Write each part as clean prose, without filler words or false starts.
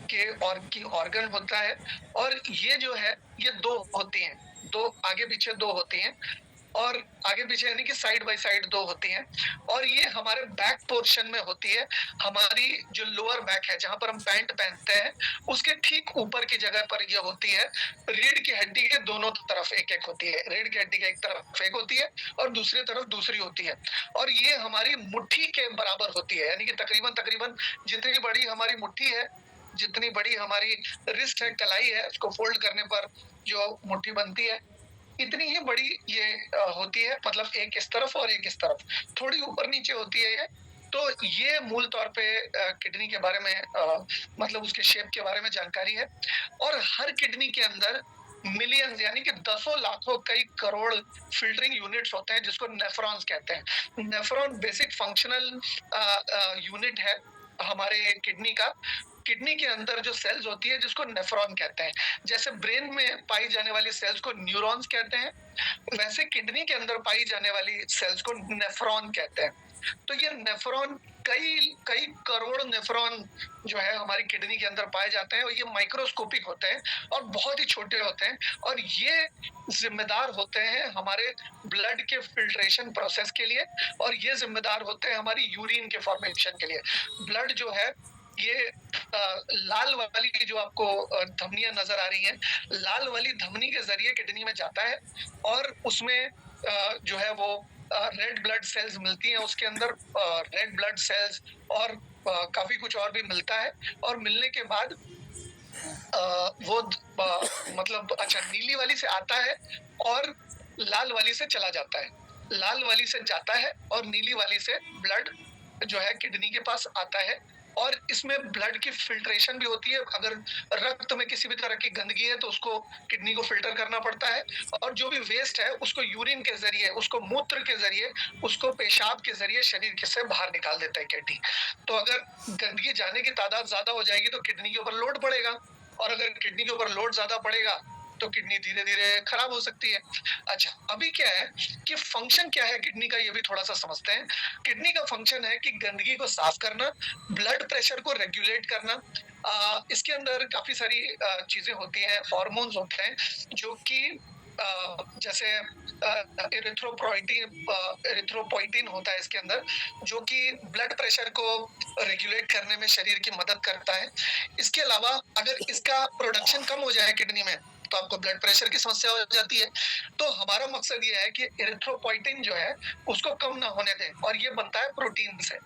की ऑर्गन होता है। और ये जो है ये दो होती हैं, दो आगे पीछे दो होती हैं, और आगे पीछे यानी कि साइड बाय साइड दो होती हैं। और ये हमारे बैक पोर्शन में होती है, हमारी जो लोअर बैक है जहां पर हम पैंट पहनते हैं उसके ठीक ऊपर की जगह पर ये होती है। रीढ़ की हड्डी के दोनों तरफ एक एक होती है, रीढ़ की हड्डी के एक तरफ एक होती है और दूसरी तरफ दूसरी होती है। और ये हमारी मुट्ठी के बराबर होती है, यानी कि तकरीबन तकरीबन जितनी बड़ी हमारी मुट्ठी है, जितनी बड़ी हमारी रिस्ट है, कलाई है, उसको फोल्ड करने पर जो मुट्ठी बनती है, इतनी ही बड़ी ये होती है। मतलब एक इस तरफ और एक इस तरफ, थोड़ी ऊपर नीचे होती है ये। तो ये मूल तौर पे किडनी के बारे में मतलब उसके शेप के बारे में जानकारी है। और हर किडनी के अंदर मिलियंस यानी कि दसों लाखों कई करोड़ फिल्टरिंग यूनिट्स होते हैं जिसको नेफ्रॉन्स कहते हैं। नेफ्रॉन बेसिक फंक्शनल यूनिट है हमारे किडनी का। किडनी के अंदर जो सेल्स होती है जिसको नेफ्रॉन कहते हैं, जैसे ब्रेन में पाई जाने वाली सेल्स को न्यूरॉन्स कहते हैं, वैसे किडनी के अंदर पाई जाने वाली सेल्स को नेफ्रॉन कहते हैं। तो ये नेफ्रॉन कई कई करोड़ नेफ्रॉन जो है हमारी किडनी के अंदर पाए जाते हैं, और ये माइक्रोस्कोपिक होते हैं और बहुत ही छोटे होते हैं। और ये जिम्मेदार होते हैं हमारे ब्लड के फिल्ट्रेशन प्रोसेस के लिए, और ये जिम्मेदार होते हैं हमारी यूरिन के फॉर्मेशन के लिए। ब्लड जो है ये लाल वाली जो आपको धमनियां नजर आ रही हैं, लाल वाली धमनी के जरिए किडनी में जाता है, और उसमें जो है वो रेड ब्लड सेल्स मिलती हैं उसके अंदर, रेड ब्लड सेल्स और काफी कुछ और भी मिलता है। और मिलने के बाद वो मतलब अच्छा नीली वाली से आता है और लाल वाली से चला जाता है, लाल वाली से जाता है और नीली वाली से ब्लड जो है किडनी के पास आता है। और इसमें ब्लड की फिल्ट्रेशन भी होती है। अगर रक्त में किसी भी तरह की गंदगी है तो उसको किडनी को फिल्टर करना पड़ता है, और जो भी वेस्ट है उसको यूरिन के जरिए, उसको मूत्र के जरिए, उसको पेशाब के जरिए शरीर से बाहर निकाल देता है किडनी। तो अगर गंदगी जाने की तादाद ज्यादा हो जाएगी तो किडनी के ऊपर लोड पड़ेगा, और अगर किडनी के ऊपर लोड ज्यादा पड़ेगा तो किडनी धीरे धीरे खराब हो सकती है। अच्छा, अभी क्या है कि फंक्शन क्या है किडनी का, ये भी थोड़ा सा समझते हैं। किडनी का फंक्शन है कि गंदगी को साफ करना, ब्लड प्रेशर को रेगुलेट करना। इसके अंदर काफी सारी चीजें होती हैं, हॉर्मोन्स होते हैं जो कि जैसे इरिथ्रोपोइटिन होता है इसके अंदर, जो कि ब्लड प्रेशर को रेगुलेट करने में शरीर की मदद करता है। इसके अलावा अगर इसका प्रोडक्शन कम हो जाए किडनी में तो आपको ब्लड प्रेशर की समस्या हो जाती है। तो हमारा मकसद ये है कि इरिथ्रोपोइटिन जो है उसको कम ना होने दें, और ये बनता है प्रोटीन से।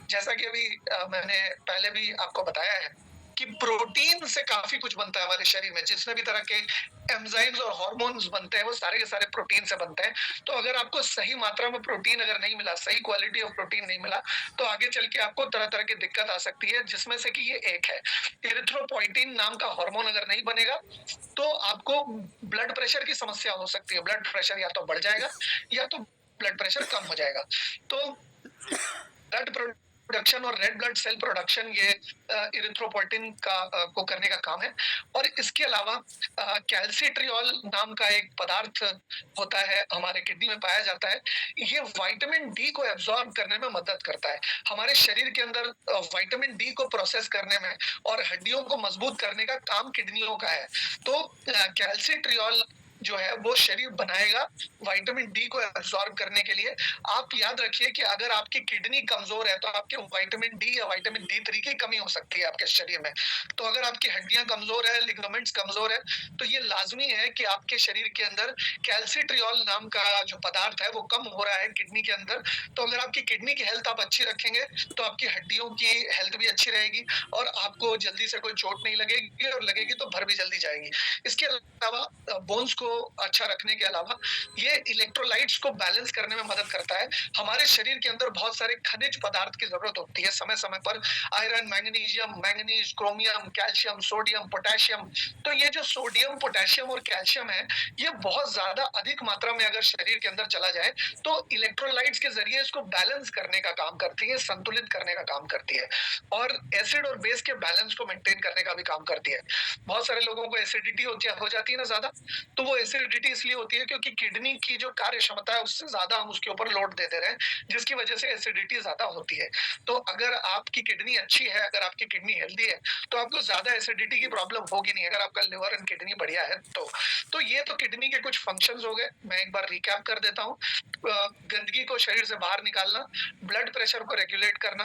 जैसा कि अभी मैंने पहले भी आपको बताया है कि प्रोटीन से काफी कुछ बनता है हमारे शरीर में, जितने भी तरह के एंजाइम्स और हार्मोन्स बनते हैं वो सारे के सारे प्रोटीन से बनते हैं। तो अगर आपको सही मात्रा में प्रोटीन अगर नहीं मिला, सही क्वालिटी ऑफ प्रोटीन नहीं मिला, तो आगे चल के आपको तरह तरह की दिक्कत आ सकती है, जिसमें से कि ये एक है। इरिथ्रोपोइटिन नाम का हार्मोन अगर नहीं बनेगा तो आपको ब्लड प्रेशर की समस्या हो सकती है। ब्लड प्रेशर या तो बढ़ जाएगा या तो ब्लड प्रेशर कम हो जाएगा। तो ब्लड प्रोडक्शन और रेड ब्लड सेल प्रोडक्शन ये इरिथ्रोपोइटिन का को करने का काम है। और इसके अलावा कैल्सिट्रियोल नाम का एक पदार्थ होता है, हमारे किडनी में पाया जाता है। ये विटामिन डी को एब्जॉर्ब करने में मदद करता है। हमारे शरीर के अंदर विटामिन डी को प्रोसेस करने में और हड्डियों को मजबूत करने का काम किडनियों का है। तो कैल्सिट्रियोल जो है वो शरीर बनाएगा विटामिन डी को एब्जॉर्ब करने के लिए। आप याद रखिए कि अगर आपकी किडनी कमजोर है तो आपके विटामिन डी या विटामिन D3 की कमी हो सकती है आपके शरीर में। तो अगर आपकी हड्डियां कमजोर है, लिगामेंट्स कमजोर है, तो ये लाजमी है कि आपके शरीर के अंदर कैल्सिट्रियोल नाम का जो पदार्थ है वो कम हो रहा है किडनी के अंदर। तो अगर आपकी किडनी की हेल्थ आप अच्छी रखेंगे तो आपकी हड्डियों की हेल्थ भी अच्छी रहेगी, और आपको जल्दी से कोई चोट नहीं लगेगी, और लगेगी तो भर भी जल्दी जाएगी। इसके अलावा बोन्स को अच्छा रखने के अलावा ये इलेक्ट्रोलाइट्स को बैलेंस करने में मदद करता है। हमारे शरीर के अंदर बहुत सारे खनिज पदार्थ की जरूरत होती है समय समय पर, iron, magnesium, manganese, chromium, calcium, sodium, potassium. तो ये जो सोडियम, पोटेशियम और कैल्शियम है ये बहुत ज्यादा अधिक मात्रा में अगर शरीर के अंदर चला जाए तो इलेक्ट्रोलाइट्स के जरिए इसको बैलेंस करने का काम करती है, संतुलित करने का काम करती है, और एसिड और बेस के बैलेंस को मेंटेन करने का भी काम करती है। बहुत सारे लोगों को एसिडिटी हो जाती है ना ज्यादा, तो वो एसिडिटी इसलिए होती है क्योंकि किडनी की जो कार्य क्षमता है उससे ज्यादा हम उसके ऊपर लोड दे दे रहे हैं, जिसकी वजह से एसिडिटी ज्यादा होती है। तो अगर आपकी किडनी अच्छी है, अगर आपकी किडनी हेल्दी है, तो आपको ज्यादा एसिडिटी की प्रॉब्लम होगी नहीं, अगर आपका लिवर एंड किडनी बढ़िया है तो ये तो किडनी के कुछ फंक्शंस हो गए। मैं एक बार रिकैप कर देता हूँ। गंदगी को शरीर से बाहर निकालना, ब्लड प्रेशर को रेगुलेट करना,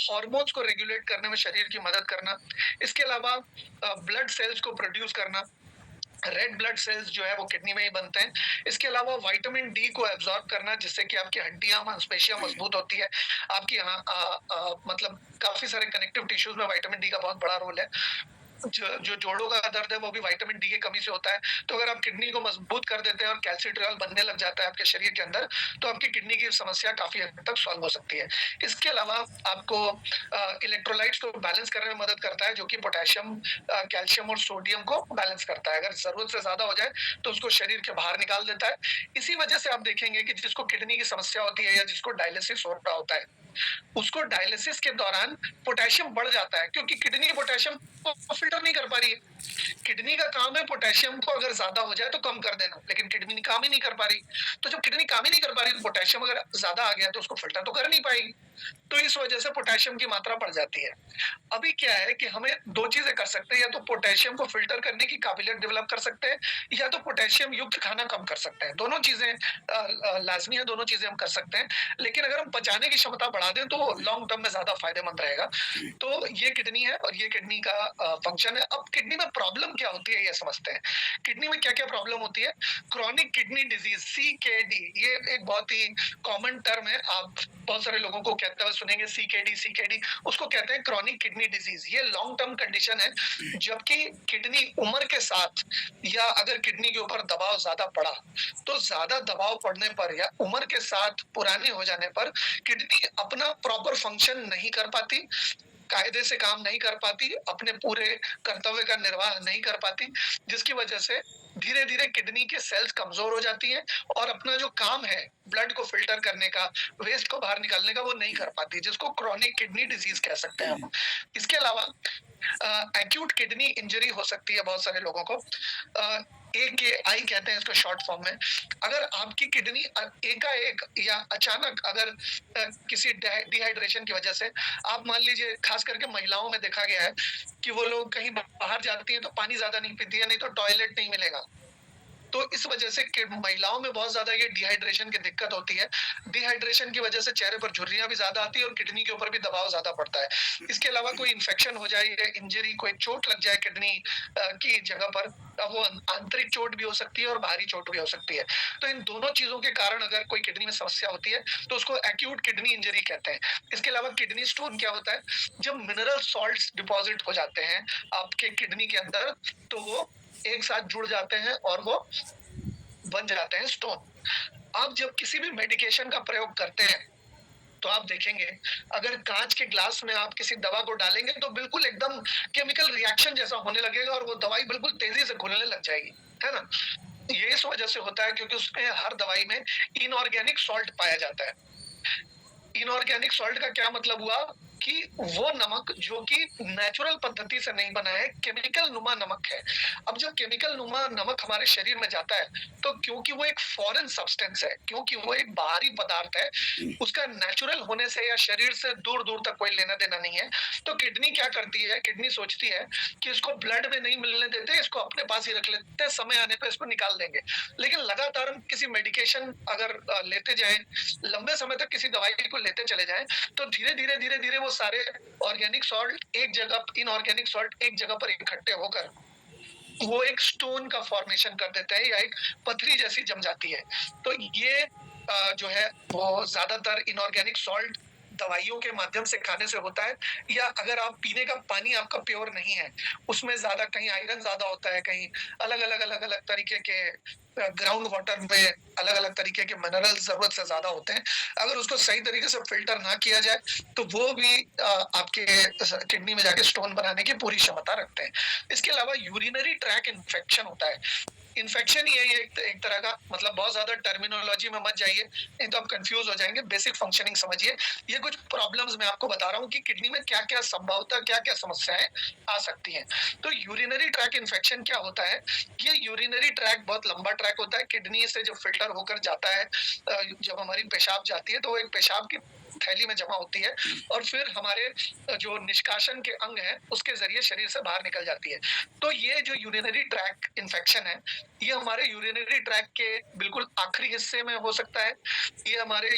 हार्मोन्स को रेगुलेट करने में शरीर की मदद करना, इसके अलावा ब्लड सेल्स को प्रोड्यूस करना, रेड ब्लड सेल्स जो है वो किडनी में ही बनते हैं। इसके अलावा विटामिन डी को एब्जॉर्ब करना, जिससे कि आपकी हड्डियां मांसपेशियां मजबूत होती है। आपकी मतलब काफी सारे कनेक्टिव टिश्यूज में विटामिन डी का बहुत बड़ा रोल है। जो जोड़ों का दर्द है वो भी विटामिन डी की कमी से होता है। तो अगर आप किडनी को मजबूत कर देते हैं और कैल्सिट्रियोल बनने लग जाता है आपके शरीर के अंदर, तो आपकी किडनी की समस्या काफी हद तक सॉल्व हो सकती है। इसके अलावा आपको इलेक्ट्रोलाइट्स को बैलेंस करने में मदद करता है, जो कि पोटेशियम, कैल्शियम और सोडियम को बैलेंस करता है। अगर जरूरत से ज्यादा हो जाए तो उसको शरीर के बाहर निकाल देता है। इसी वजह से आप देखेंगे कि जिसको किडनी की समस्या होती है या जिसको डायलिसिस हो रहा होता है, उसको डायलिसिस के दौरान पोटेशियम बढ़ जाता है, क्योंकि किडनी पोटेशियम को फिल्टर नहीं कर पा रही है। किडनी का काम है पोटेशियम को अगर ज्यादा हो जाए तो कम कर देना, लेकिन किडनी काम ही नहीं कर पा रही। तो जब किडनी काम ही नहीं कर पा रही तो पोटेशियम अगर ज्यादा आ गया तो उसको फिल्टर तो कर नहीं पाएगी। तो इस वजह से पोटेशियम की मात्रा बढ़ जाती है। अभी क्या है कि हमें दो चीजें कर सकते हैं, या तो पोटेशियम को फिल्टर करने की काबिलियत डेवलप कर सकते हैं, या तो पोटेशियम युक्त खाना कम कर सकते हैं। दोनों चीजें लाजमी है, दोनों चीजें हम कर सकते हैं। लेकिन अगर हम पचाने की क्षमता बढ़ा दें तो लॉन्ग टर्म में ज्यादा फायदेमंद रहेगा। तो ये किडनी है और ये किडनी का फंक्शन है। अब किडनी में प्रॉब्लम क्या होती है ये समझते हैं। किडनी में क्या क्या प्रॉब्लम होती है। क्रॉनिक किडनी डिजीज, CKD, ये एक बहुत ही कॉमन टर्म है। आप बहुत सारे लोगों को कहते हुए सुनेंगे CKD, उसको कहते हैं क्रॉनिक किडनी डिजीज। ये लॉन्ग टर्म कंडीशन है, जबकि किडनी उम्र के साथ या अगर किडनी के ऊपर दबाव ज्यादा पड़ा, तो ज्यादा दबाव पड़ने पर या उम्र के साथ पुराने हो जाने पर किडनी अपना प्रॉपर फंक्शन नहीं कर पाती, कायदे से काम नहीं कर पाती, अपने पूरे कर्तव्य का निर्वाह नहीं कर पाती, जिसकी वजह से धीरे धीरे किडनी के सेल्स कमजोर हो जाती हैं और अपना जो काम है ब्लड को फिल्टर करने का, वेस्ट को बाहर निकालने का, वो नहीं कर पाती, जिसको क्रॉनिक किडनी डिजीज कह सकते हैं हम। इसके अलावा एक्यूट किडनी इंजरी हो सकती है बहुत सारे लोगों को। AKI कहते हैं इसको शॉर्ट फॉर्म में। अगर आपकी किडनी एकाएक या अचानक अगर किसी डिहाइड्रेशन की वजह से, आप मान लीजिए खास करके महिलाओं में देखा गया है कि वो लोग कहीं बाहर जाती हैं तो पानी ज्यादा नहीं पीती है, नहीं तो टॉयलेट नहीं मिलेगा। तो इस वजह से महिलाओं में बहुत ज्यादा ये डिहाइड्रेशन की दिक्कत होती है। डिहाइड्रेशन की वजह से चेहरे पर झुर्रियां भी ज्यादा आती है और किडनी के ऊपर भी दबाव ज्यादा पड़ता है। इसके अलावा कोई इन्फेक्शन हो जाए या इंजरी, कोई चोट लग जाए किडनी की जगह पर, अब वो आंतरिक चोट भी हो सकती है और बाहरी चोट भी हो सकती है। तो इन दोनों चीजों के कारण अगर कोई किडनी में समस्या होती है तो उसको एक्यूट किडनी इंजरी कहते हैं। इसके अलावा किडनी स्टोन क्या होता है, जब मिनरल सॉल्ट्स डिपॉजिट हो जाते हैं आपके किडनी के अंदर, तो वो एक साथ जुड़ जाते हैं और वो बन जाते हैं स्टोन। आप जब किसी भी मेडिकेशन का प्रयोग करते हैं तो आप देखेंगे, अगर कांच के ग्लास में आप किसी दवा को डालेंगे तो बिल्कुल एकदम केमिकल रिएक्शन जैसा होने लगेगा और वो दवाई बिल्कुल तेजी से घुलने लग जाएगी, है ना। ये इस वजह से होता है क्योंकि उसमें हर दवाई में इनऑर्गेनिक सॉल्ट पाया जाता है। इनऑर्गेनिक सॉल्ट का क्या मतलब हुआ कि वो नमक जो कि नेचुरल पद्धति से नहीं बना है, केमिकल नुमा नमक है। अब जब केमिकल नुमा नमक हमारे शरीर में जाता है तो क्योंकि वो एक फॉरेन सब्सटेंस है, क्योंकि वो एक बाहरी पदार्थ है, उसका नेचुरल होने से या शरीर से दूर दूर तक कोई लेना देना नहीं है। तो किडनी क्या करती है, किडनी सोचती है कि इसको ब्लड में नहीं मिलने देते, इसको अपने पास ही रख लेते हैं, समय आने पर इसको निकाल देंगे। लेकिन लगातार हम किसी मेडिकेशन अगर लेते जाएं, लंबे समय तक किसी दवाई को लेते चले जाएं, तो धीरे धीरे धीरे धीरे वो सारे ऑर्गेनिक सॉल्ट एक जगह, इनऑर्गेनिक सॉल्ट एक जगह पर इकट्ठे होकर वो एक स्टोन का फॉर्मेशन कर देते हैं या एक पथरी जैसी जम जाती है। तो ये जो है वो ज्यादातर इनऑर्गेनिक सॉल्ट दवाइयों के माध्यम से खाने से होता है, या अगर आप पीने का पानी आपका प्योर नहीं है, उसमें ज्यादा कहीं आयरन ज्यादा होता है, कहीं अलग अलग अलग अलग तरीके के ग्राउंड वाटर में अलग अलग तरीके के मिनरल जरूरत से ज्यादा होते हैं, अगर उसको सही तरीके से फिल्टर ना किया जाए तो वो भी आपके किडनी में जाके स्टोन बनाने की पूरी क्षमता रखते हैं। इसके अलावा यूरिनरी ट्रैक इन्फेक्शन होता है। इन्फेक्शन ही है ये एक तरह का, मतलब बहुत ज्यादा टर्मिनोलॉजी में मत जाइए, नहीं तो आप कंफ्यूज हो जाएंगे। बेसिक फंक्शनिंग समझिए। ये कुछ प्रॉब्लम्स मैं आपको बता रहा हूँ कि किडनी में क्या क्या संभवतः क्या क्या समस्याएं आ सकती हैं। तो यूरिनरी ट्रैक इन्फेक्शन क्या होता है? ये यूरिनरी ट्रैक बहुत लंबा ट्रैक होता है। किडनी से जो फिल्टर होकर जाता है, जब हमारी पेशाब जाती है तो वो एक पेशाब की थैली में जमा होती है और फिर हमारे जो निष्कासन के अंग हैं उसके जरिए शरीर से बाहर निकल जाती है। तो ये जो यूरिनरी ट्रैक इन्फेक्शन है, ये हमारे यूरिनरी ट्रैक के बिल्कुल आखिरी हिस्से में हो सकता है, ये हमारे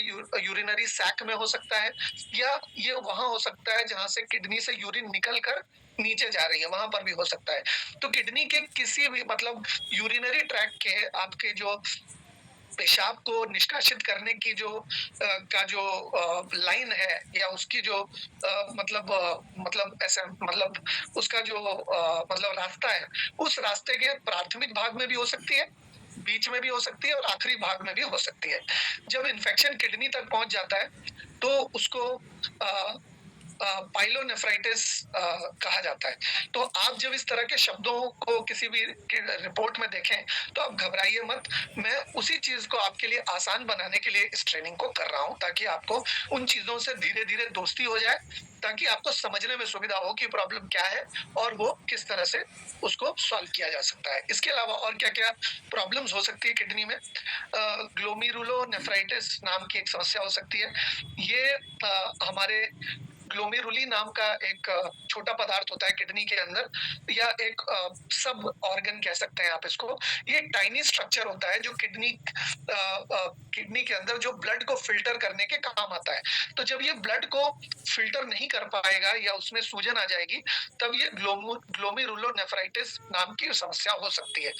यूरिनरी सैक में हो सकता है, या ये वहां हो सकता है जहां से किडनी से यूरिन निकल कर नीचे जा रही है, वहां पर भी हो सकता है। तो किडनी के किसी भी मतलब यूरिनरी ट्रैक के आपके जो पेशाब को निष्कासित करने की जो का जो लाइन है, या उसकी जो मतलब ऐसा मतलब उसका जो मतलब रास्ता है, उस रास्ते के प्राथमिक भाग में भी हो सकती है, बीच में भी हो सकती है और आखिरी भाग में भी हो सकती है। जब इन्फेक्शन किडनी तक पहुंच जाता है तो उसको पाइलोनेफ्राइटिस कहा जाता है। तो आप जब इस तरह के शब्दों को किसी भी रिपोर्ट में देखें तो आप घबराइए मत। मैं उसी चीज को आपके लिए आसान बनाने के लिए इस ट्रेनिंग को कर रहा हूं, ताकि आपको उन चीजों से धीरे धीरे दोस्ती हो जाए, ताकि आपको समझने में सुविधा हो कि प्रॉब्लम क्या है और वो किस तरह से उसको सॉल्व किया जा सकता है। इसके अलावा और क्या क्या प्रॉब्लम्स हो सकती है किडनी में? ग्लोमेरुलोनेफ्राइटिस नाम की एक समस्या हो सकती है। ये हमारे ग्लोमेरुली नाम का एक छोटा पदार्थ होता है किडनी के अंदर, या एक सब ऑर्गन कह सकते हैं आप इसको। ये एक टाइनी स्ट्रक्चर होता है जो किडनी के अंदर जो ब्लड को फिल्टर करने के काम आता है। तो जब ये ब्लड को फिल्टर नहीं कर पाएगा या उसमें सूजन आ जाएगी, तब ये ग्लोमेरुलोनेफ्राइटिस नाम की समस्या हो सकती है।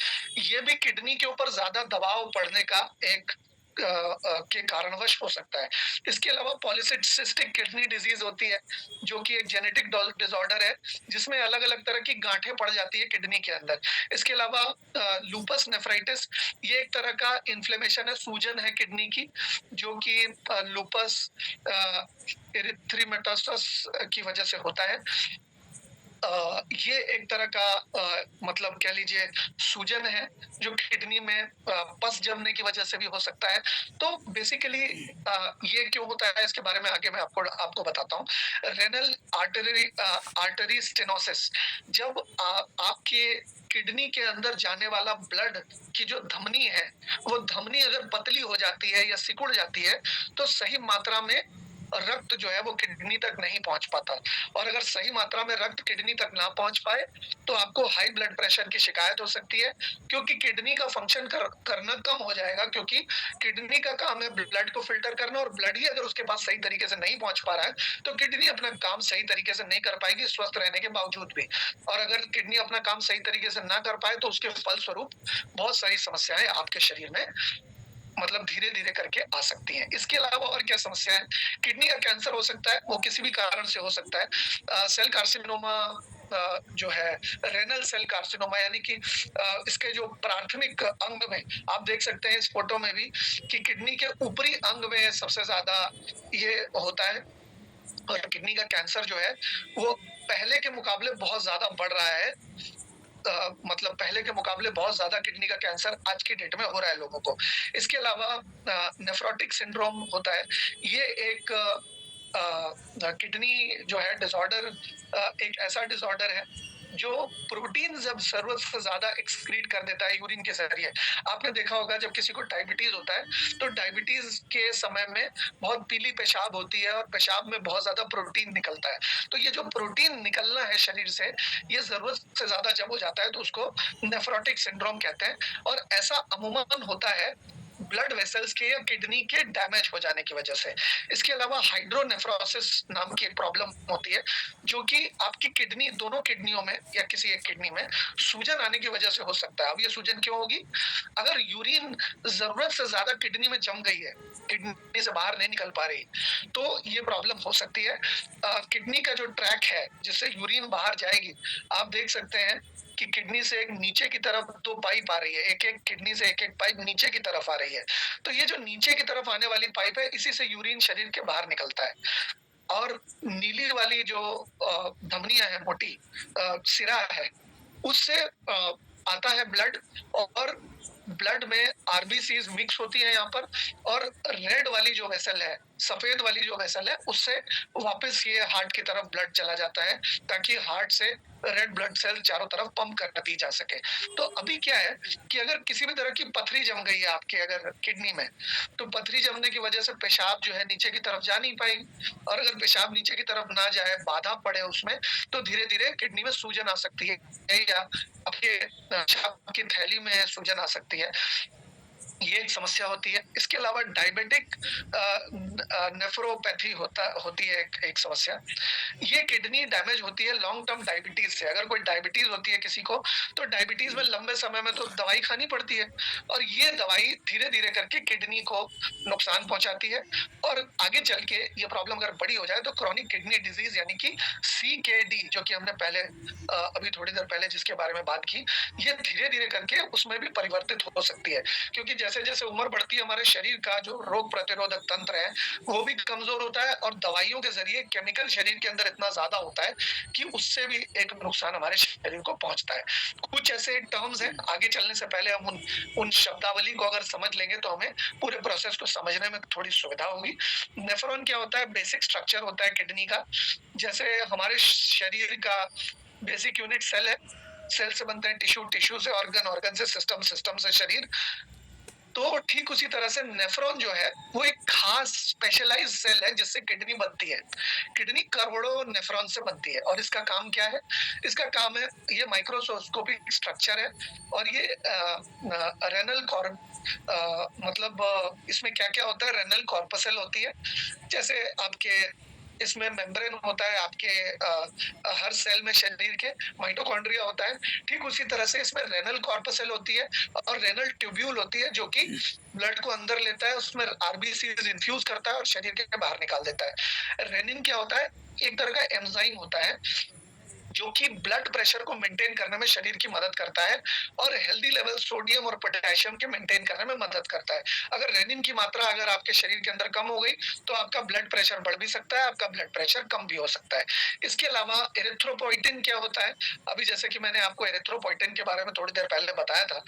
ये भी किडनी के ऊपर ज्यादा दबाव पड़ने का एक के कारणवश हो सकता है। इसके अलावा पॉलीसिस्टिक किडनी डिजीज होती है, जो कि एक जेनेटिक डिसऑर्डर है, जिसमें अलग अलग तरह की गांठें पड़ जाती है किडनी के अंदर। इसके अलावा लूपस नेफ्राइटिस, ये एक तरह का इन्फ्लेमेशन है, सूजन है किडनी की, जो कि लूपस एरिथ्रेमेटोसस की वजह से होता है। ये एक तरह का मतलब कह लीजिए सूजन है, जो किडनी में पस जमने की वजह से भी हो सकता है। तो बेसिकली ये क्यों होता है इसके बारे में आगे मैं आपको बताता हूँ। रेनल आर्टरी स्टेनोसिस, जब आपके किडनी के अंदर जाने वाला ब्लड की जो धमनी है, वो धमनी अगर पतली हो जाती है या सिकुड़ जाती है, तो सही मात्रा में रक्त जो है वो किडनी तक नहीं पहुंच पाता। और अगर सही मात्रा में रक्त किडनी तक ना पहुंच पाए तो आपको हाई ब्लड प्रेशर की शिकायत हो सकती है, क्योंकि किडनी का फंक्शन करना कम हो जाएगा। क्योंकि किडनी का काम है ब्लड को फिल्टर करना, और ब्लड ही अगर उसके पास सही तरीके से नहीं पहुंच पा रहा है तो किडनी अपना काम सही तरीके से नहीं कर पाएगी, स्वस्थ रहने के बावजूद भी। और अगर किडनी अपना काम सही तरीके से ना कर पाए तो उसके फलस्वरूप बहुत सारी समस्याएं आपके शरीर में मतलब धीरे धीरे करके आ सकती हैं। इसके अलावा और क्या समस्या है? किडनी का कैंसर हो सकता है, वो किसी भी कारण से हो सकता है। सेल कार्सिनोमा जो है, रेनल सेल कार्सिनोमा, यानी कि इसके जो प्राथमिक अंग में आप देख सकते हैं इस फोटो में भी कि किडनी के ऊपरी अंग में सबसे ज्यादा ये होता है। और किडनी का कैंसर जो है वो पहले के मुकाबले बहुत ज्यादा बढ़ रहा है। मतलब पहले के मुकाबले बहुत ज्यादा किडनी का कैंसर आज की डेट में हो रहा है लोगों को। इसके अलावा नेफ्रोटिक सिंड्रोम होता है। ये एक किडनी जो है डिसऑर्डर, एक ऐसा डिसऑर्डर है जो प्रोटीन जब जरूरत से ज्यादा एक्सक्रीट कर देता है यूरिन के जरिए। आपने देखा होगा जब किसी को डायबिटीज होता है तो डायबिटीज के समय में बहुत पीली पेशाब होती है और पेशाब में बहुत ज्यादा प्रोटीन निकलता है। तो ये जो प्रोटीन निकलना है शरीर से, ये जरूरत से ज्यादा जब हो जाता है तो उसको नेफ्रोटिक सिंड्रोम कहते हैं। और ऐसा अमूमन होता है ब्लड वेसल्स के या किडनी के डैमेज हो जाने की वजह से। इसके अलावा हाइड्रोनेफ्रोसिस नाम की एक प्रॉब्लम होती है, जो कि आपकी किडनी, दोनों किडनियों में या किसी एक किडनी में सूजन आने की वजह से हो सकता है। अब ये सूजन क्यों होगी? अगर यूरिन जरूरत से ज्यादा किडनी में जम गई है, किडनी से बाहर नहीं निकल पा रही, तो ये प्रॉब्लम हो सकती है। किडनी का जो ट्रैक है जिससे यूरिन बाहर जाएगी, आप देख सकते हैं कि किडनी से एक नीचे की तरफ दो पाइप आ रही है, एक एक किडनी से एक एक पाइप नीचे की तरफ आ रही है। तो ये जो नीचे की तरफ आने वाली पाइप है, इसी से यूरिन शरीर के बाहर निकलता है। और नीली वाली जो धमनियां है, मोटी सिरा है, उससे आता है ब्लड, और ब्लड में आरबीसीज मिक्स होती है यहाँ पर, और रेड वाली जो वेसल है, सफेद वाली जो वेसल है, उससे वापस ये हार्ट की तरफ ब्लड चला जाता है, ताकि हार्ट से रेड ब्लड सेल चारों तरफ पंप कर दी जा सके। तो अभी क्या है कि अगर किसी भी तरह की पथरी जम गई है आपके अगर किडनी में, तो पथरी जमने की वजह से पेशाब जो है नीचे की तरफ जा नहीं पाएगी, और अगर पेशाब नीचे की तरफ ना जाए, बाधा पड़े उसमें, तो धीरे धीरे किडनी में सूजन आ सकती है, या आपके पेशाब की थैली में सूजन आ सकती है। ये एक समस्या होती है। इसके अलावा डायबिटिक नेफ्रोपैथी होती है एक समस्या। ये किडनी डैमेज होती है लॉन्ग टर्म डायबिटीज से। अगर कोई डायबिटीज होती है किसी को, तो डायबिटीज में लंबे समय में तो दवाई खानी पड़ती है, और ये दवाई धीरे धीरे करके किडनी को नुकसान पहुंचाती है, और आगे चल के ये प्रॉब्लम अगर बड़ी हो जाए तो क्रॉनिक किडनी डिजीज यानी कि CKD, जो कि हमने पहले अभी थोड़ी देर पहले जिसके बारे में बात की, ये धीरे धीरे करके उसमें भी परिवर्तित हो सकती है। क्योंकि जैसे जैसे उम्र बढ़ती है, हमारे शरीर का जो रोग प्रतिरोधक तंत्र है वो भी कमजोर होता है, और दवाइयों के जरिए केमिकल शरीर के अंदर इतना ज्यादा होता है कि उससे भी एक नुकसान हमारे शरीर को पहुंचता है। कुछ ऐसे टर्म्स हैं, आगे चलने से पहले हम उन शब्दावली को अगर समझ लेंगे तो हमें पूरे प्रोसेस को समझने में थोड़ी सुविधा होगी। नेफ्रॉन क्या होता है? बेसिक स्ट्रक्चर होता है किडनी का। जैसे हमारे शरीर का बेसिक यूनिट सेल है, सेल से बनते हैं टिश्यू, टिश्यू से ऑर्गन, ऑर्गन से सिस्टम, सिस्टम से शरीर। तो ठीक उसी तरह से नेफ्रॉन जो है वो एक खास स्पेशलाइज्ड सेल है जिससे किडनी बनती है। किडनी करोड़ों नेफ्रॉन से बनती है, और इसका काम क्या है? इसका काम है, ये माइक्रोस्कोपिक स्ट्रक्चर है, और ये रेनल मतलब इसमें क्या क्या होता है? रेनल कॉर्पसेल होती है। जैसे आपके इसमें मेम्ब्रेन होता है आपके हर सेल में शरीर के, माइटोकॉन्ड्रिया होता है, ठीक उसी तरह से इसमें रेनल कॉर्पसेल होती है, और रेनल ट्यूब्यूल होती है, जो कि ब्लड को अंदर लेता है, उसमें आरबीसी इन्फ्यूज करता है और शरीर के बाहर निकाल देता है। रेनिन क्या होता है? एक तरह का एंजाइम होता है जो कि ब्लड प्रेशर को मेंटेन करने में शरीर की मदद करता है, और हेल्दी लेवल सोडियम और पोटेशियम के मेंटेन करने में मदद करता है। अगर रेनिन की मात्रा अगर आपके शरीर के अंदर कम हो गई, तो आपका ब्लड प्रेशर बढ़ भी सकता है, आपका ब्लड प्रेशर कम भी हो सकता है। इसके अलावा एरिथ्रोपोइटिन क्या होता है? अभी जैसे कि मैंने आपको एरिथ्रोपोइटिन के बारे में थोड़ी देर पहले बताया था,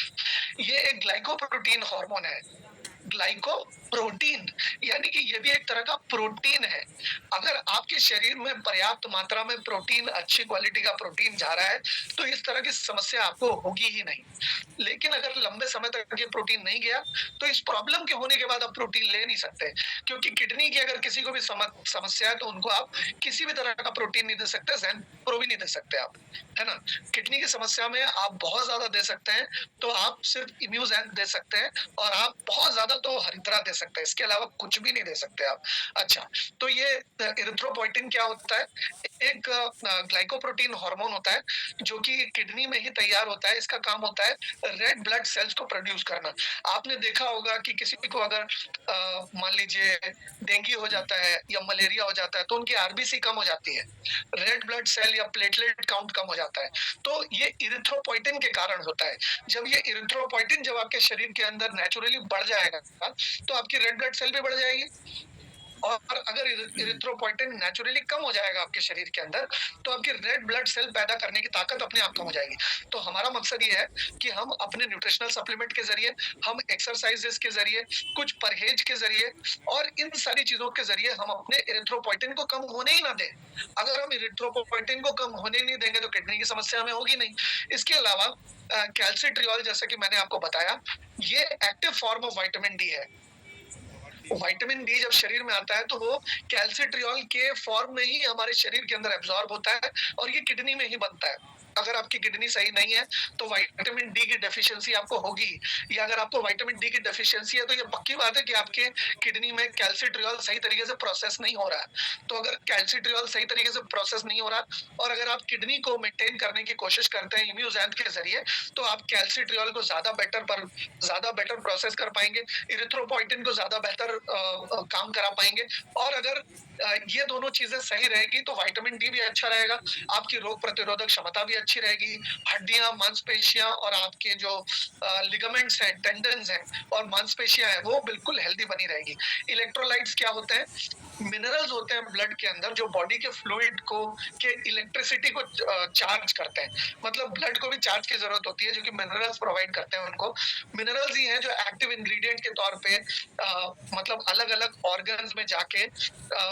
ये एक ग्लाइकोप्रोटीन हार्मोन है। ग्लाइकोप्रोटीन यानी कि ये भी एक तरह का प्रोटीन है। अगर आपके शरीर में पर्याप्त मात्रा में प्रोटीन, अच्छी क्वालिटी का प्रोटीन जा रहा है, तो इस तरह की समस्या आपको होगी ही नहीं। लेकिन अगर लंबे समय तक ये प्रोटीन नहीं गया, तो इस प्रॉब्लम के होने के बाद आप प्रोटीन ले नहीं सकते, क्योंकि किडनी की अगर किसी को भी समस्या है, तो उनको आप किसी भी तरह का प्रोटीन नहीं दे सकते, ज़ैंप्रो भी नहीं दे सकते आप, है ना? किडनी की समस्या में आप बहुत ज्यादा दे सकते हैं, तो आप सिर्फ इम्यूज़ैन दे सकते हैं, और आप बहुत ज्यादा तो हरिद्रा दे सकते हैं, इसके अलावा कुछ भी नहीं दे सकते आप। अच्छा, तो ये एरिथ्रोपोइटिन क्या होता है? एक ग्लाइकोप्रोटीन हार्मोन होता है, जो कि किडनी में ही तैयार होता है। इसका काम होता है रेड ब्लड सेल्स को प्रोड्यूस करना। आपने देखा होगा कि किसी को अगर मान लीजिए डेंगू हो जाता है या मलेरिया हो जाता है, तो उनकी आरबीसी कम हो जाती है, रेड ब्लड सेल या प्लेटलेट काउंट कम हो जाता है। तो ये इरिथ्रोपोइटिन के कारण होता है। जब ये इरिथ्रोपोइटिन जब आपके शरीर के अंदर नेचुरली बढ़ जाएगा, तो आपकी रेड ब्लड सेल भी बढ़ जाएगी, और अगर इरिथ्रोपोइटिन नेचुरली कम हो जाएगा आपके शरीर के अंदर, तो आपकी रेड ब्लड सेल पैदा करने की ताकत अपने आप कम हो जाएगी। तो हमारा मकसद ये है कि हम अपने न्यूट्रिशनल सप्लीमेंट के जरिए, हम एक्सरसाइजेस के जरिए, कुछ परहेज के जरिए, और इन सारी चीजों के जरिए हम अपने इरिथ्रोपोइटिन को कम होने ही ना दें। अगर हम इरिथ्रोपोइटिन को कम होने नहीं देंगे, तो किडनी की समस्या हमें होगी नहीं। इसके अलावा कैल्सिट्रियोल, जैसे कि मैंने आपको बताया, ये active form of vitamin D है। विटामिन डी जब शरीर में आता है, तो वो कैल्सिट्रियोल के फॉर्म में ही हमारे शरीर के अंदर एब्जॉर्ब होता है, और ये किडनी में ही बनता है। अगर आपकी किडनी सही नहीं है, तो विटामिन डी की डेफिशिएंसी आपको होगी, या अगर आपको विटामिन डी की डेफिशिएंसी है, तो ये पक्की बात है कि आपके किडनी में कैल्सिट्रियोल सही तरीके से प्रोसेस नहीं हो रहा है। तो अगर कैल्सिट्रियोल सही तरीके से प्रोसेस नहीं हो रहा, और अगर आप किडनी को मेंटेन करने की कोशिश करते हैं इम्यूज़ैन के जरिए, तो आप कैल्सिट्रियोल को ज्यादा बेटर प्रोसेस कर पाएंगे, इरिथ्रोपोइटिन को ज्यादा बेहतर काम करा पाएंगे। और अगर ये दोनों चीजें सही रहेगी, तो विटामिन डी भी अच्छा रहेगा, आपकी रोग प्रतिरोधक क्षमता भी अच्छी रहेगी, हड्डियां, मांसपेशियां और आपके जो लिगामेंट्स हैं, टेंडन्स हैं और मांसपेशियां हैं, वो बिल्कुल हेल्दी बनी रहेगी। इलेक्ट्रोलाइट्स क्या होते हैं? मिनरल्स होते हैं ब्लड के अंदर जो बॉडी के फ्लूइड को के इलेक्ट्रिसिटी को चार्ज करते हैं। मतलब ब्लड को भी चार्ज की जरूरत होती है, जो कि मिनरल्स प्रोवाइड करते हैं उनको। मिनरल्स ही हैं जो एक्टिव इंग्रेडिएंट के तौर पे मतलब अलग अलग ऑर्गन्स में जाके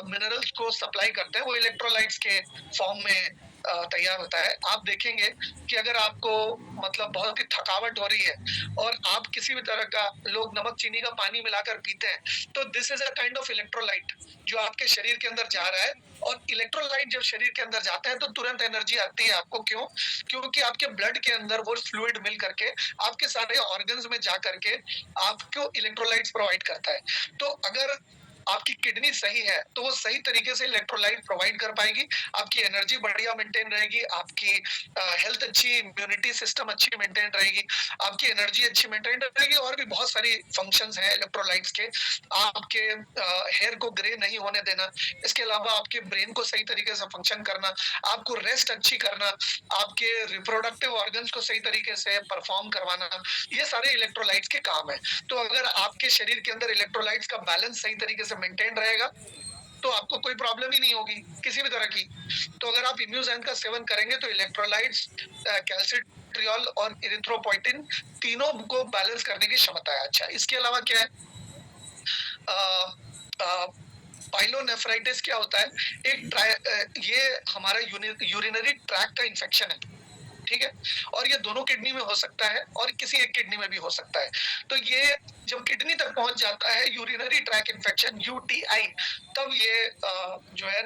मिनरल्स को सप्लाई करते हैं, वो इलेक्ट्रोलाइट्स के फॉर्म में तैयार होता है। आप देखेंगे कि अगर आपको मतलब बहुत ही थकावट हो रही है और आप किसी भी तरह का, लोग नमक चीनी का पानी मिलाकर पीते हैं, तो this is a kind of electrolyte जो आपके शरीर के अंदर जा रहा है। और इलेक्ट्रोलाइट जब शरीर के अंदर जाता है तो तुरंत एनर्जी आती है आपको। क्यों? क्योंकि आपके ब्लड के अंदर वो फ्लूइड मिल करके आपके सारे ऑर्गन्स में जा करके आपको इलेक्ट्रोलाइट्स प्रोवाइड करता है। तो अगर आपकी किडनी सही है तो वो सही तरीके से इलेक्ट्रोलाइट प्रोवाइड कर पाएगी, आपकी एनर्जी बढ़िया मेंटेन रहेगी, आपकी हेल्थ अच्छी, इम्यूनिटी सिस्टम अच्छी मेंटेन रहेगी, आपकी एनर्जी अच्छी मेंटेन रहेगी। और भी बहुत सारी फंक्शंस हैं इलेक्ट्रोलाइट्स के। आपके हेयर को ग्रे नहीं होने देना, इसके अलावा आपके ब्रेन को सही तरीके से फंक्शन करना, आपको रेस्ट अच्छी करना, आपके रिप्रोडक्टिव ऑर्गन्स को सही तरीके से परफॉर्म करवाना, ये सारे इलेक्ट्रोलाइट्स के काम है। तो अगर आपके शरीर के अंदर इलेक्ट्रोलाइट्स का बैलेंस सही तरीके से मेंटेन रहेगा तो आपको कोई प्रॉब्लम ही नहीं होगी किसी भी तरह की। तो अगर आप इम्यूजैन का सेवन करेंगे तो इलेक्ट्रोलाइट्स, कैल्सिट्रियोल और इरिथ्रोपोइटिन तीनों को बैलेंस करने की क्षमता है। अच्छा, इसके अलावा क्या है? पाइलोनेफ्राइटिस क्या होता है? ये हमारा यूरिनरी ट्रैक का इंफेक्शन है, ठीक है? और ये दोनों किडनी में हो सकता है और किसी एक किडनी में भी हो सकता है। तो ये जब किडनी तक पहुंच जाता है, यूरिनरी ट्रैक इंफेक्शन, यूटीआई, तब ये जो है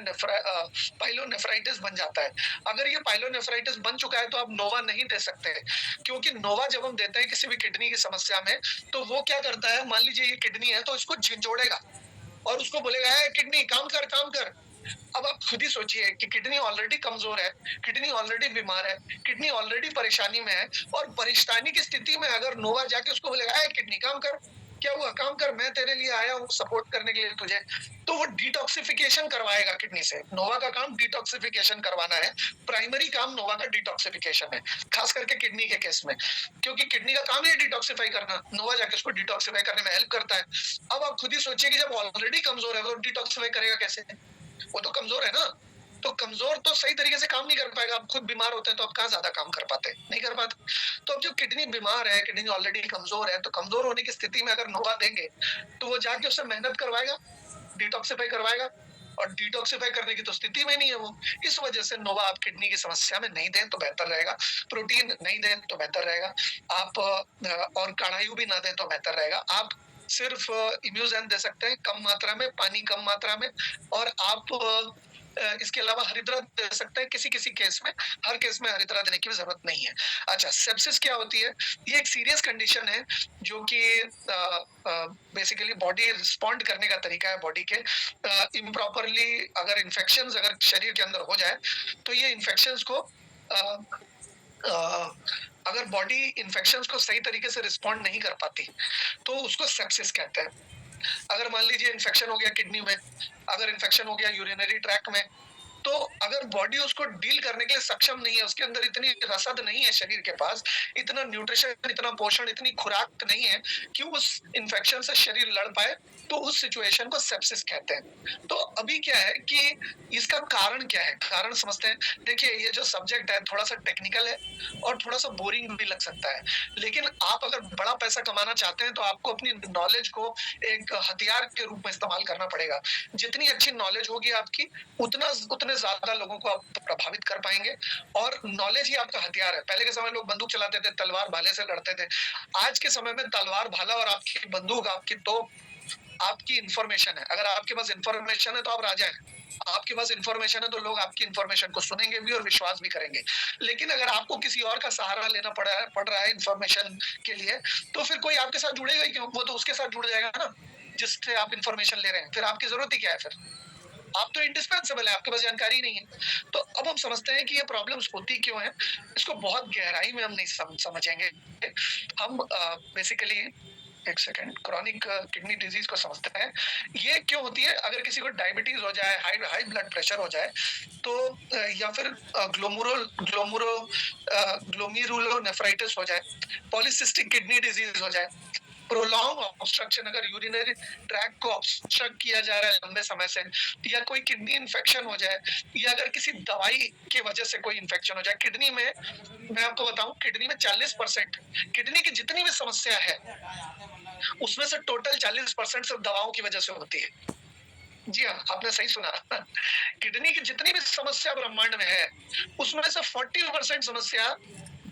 पाइलोनेफ्राइटिस बन जाता है। अगर ये पाइलोनेफ्राइटिस बन चुका है तो आप नोवा नहीं दे सकते, क्योंकि नोवा जब हम देते हैं किसी भी किडनी की समस्या में, तो वो क्या करता है, मान लीजिए ये किडनी है तो इसको झिंझोड़ेगा और उसको बोलेगा, है किडनी काम कर काम कर। अब आप खुद ही सोचिए कि किडनी ऑलरेडी कमजोर है, किडनी ऑलरेडी बीमार है, किडनी ऑलरेडी परेशानी में है, और परेशानी की स्थिति में अगर नोवा जाके उसको बोलेगा, है किडनी काम कर, क्या हुआ काम कर, मैं तेरे लिए आया हूँ सपोर्ट करने के लिए तुझे, तो वो डिटॉक्सिफिकेशन करवाएगा किडनी से। नोवा का काम डिटॉक्सिफिकेशन करवाना है, प्राइमरी काम नोवा का डिटॉक्सिफिकेशन है, खास करके किडनी के केस में, क्योंकि किडनी का काम है डिटॉक्सिफाई करना, नोवा जाके उसको डिटॉक्सिफाई करने में हेल्प करता है। अब आप खुद ही सोचिए कि जब ऑलरेडी कमजोर है तो डिटॉक्सिफाई करेगा कैसे? वो तो कमजोर है ना। तो कमजोर तो सही तरीके से काम नहीं कर पाएगा। आप खुद बीमार होते हैं तो आप कहाँ ज्यादा काम कर पाते हैं? नहीं कर पाते। तो अब जो किडनी बीमार है, किडनी ऑलरेडी कमजोर है, तो कमजोर होने की स्थिति में अगर नोवा देंगे तो वो जाके उससे मेहनत करवाएगा, डिटॉक्सिफाई करवाएगा, और डिटॉक्सिफाई करने की तो स्थिति में नहीं है वो। इस वजह से नोवा आप किडनी की समस्या में नहीं दें तो बेहतर रहेगा, प्रोटीन नहीं दें तो बेहतर रहेगा, आप और कड़ायु भी ना दें तो बेहतर रहेगा। आप सिर्फ इम्यूजैन दे सकते हैं कम मात्रा में, पानी कम मात्रा में, और आप इसके अलावा हरिद्रा दे सकते हैं किसी किसी केस में, हर केस में हरिद्रा देने की भी जरूरत नहीं है। अच्छा, सेप्सिस क्या होती है? ये एक सीरियस कंडीशन है जो कि बेसिकली बॉडी रिस्पॉन्ड करने का तरीका है बॉडी के इम्प्रॉपरली। अगर इन्फेक्शंस अगर शरीर के अंदर हो जाए तो ये इन्फेक्शंस को अगर बॉडी इन्फेक्शंस को सही तरीके से रिस्पॉन्ड नहीं कर पाती तो उसको सेप्सिस कहते हैं। अगर मान लीजिए इन्फेक्शन हो गया किडनी में, अगर इन्फेक्शन हो गया यूरिनरी ट्रैक में, तो अगर बॉडी उसको डील करने के लिए सक्षम नहीं है, उसके अंदर इतनी रसद नहीं है शरीर के पास, इतना न्यूट्रिशन, इतना पोषण, इतनी खुराक नहीं है कि उस इन्फेक्शन से शरीर लड़ पाए, तो उस सिचुएशन को सेप्सिस कहते हैं। तो अभी क्या है कि इसका कारण क्या है, कारण समझते हैं। देखिए, ये जो सब्जेक्ट है थोड़ा सा टेक्निकल है और थोड़ा सा बोरिंग भी लग सकता है, लेकिन आप अगर बड़ा पैसा कमाना चाहते हैं तो आपको अपनी नॉलेज को एक हथियार के रूप में इस्तेमाल करना पड़ेगा। जितनी अच्छी नॉलेज होगी आपकी, उतने ज्यादा लोगों को आप प्रभावित कर पाएंगे, और नॉलेज ही आपका हथियार है। पहले के समय लोग बंदूक चलाते थे, तलवार भाले से लड़ते थे। आज के समय में तलवार भाला और आपकी बंदूक, आपकी तोप, आपकी इंफॉर्मेशन है। अगर आपके पास इंफॉर्मेशन है तो आप राजा हैं, आपके पास इंफॉर्मेशन है तो लोग आपकी इंफॉर्मेशन को सुनेंगे भी और विश्वास भी करेंगे। लेकिन अगर आपको किसी और का सहारा लेना पड़ रहा है इंफॉर्मेशन के लिए, तो फिर कोई आपके साथ जुड़ेगा ही क्यों? वो तो उसके साथ जुड़ जाएगा ना जिससे आप इंफॉर्मेशन ले रहे हैं। फिर आपकी जरूरत ही क्या है? फिर आप तो इंडिस्पेंसेबल है, आपके पास जानकारी नहीं है। तो अब हम समझते हैं कि ये प्रॉब्लम्स होती क्यों है। इसको बहुत गहराई में हम नहीं समझेंगे। हम बेसिकली एक सेकंड, क्रॉनिक किडनी डिजीज को समझते हैं। ये क्यों होती है? अगर किसी को डायबिटीज हो जाए, हाई हाई ब्लड प्रेशर हो जाए, तो या फिर ग्लोमेरुलोनेफ्राइटिस हो जाए, पॉलीसिस्टिक किडनी डिजीज हो जाए, प्रोलॉन्ग ऑब्स्ट्रक्शन, अगर यूरिनरी ट्रैक को ऑब्स्ट्रक्ट किया जा रहा है लंबे समय से, या कोई किडनी इन्फेक्शन हो जाए, या अगर किसी दवाई की वजह से कोई इन्फेक्शन हो जाए किडनी में। मैं आपको बताऊं, किडनी में 40% किडनी की जितनी भी समस्या है उसमें से टोटल 40% सिर्फ दवाओं की वजह से होती है। जी हाँ, आपने सही सुना। किडनी की जितनी भी समस्या ब्रह्मांड में है उसमें से 40% समस्या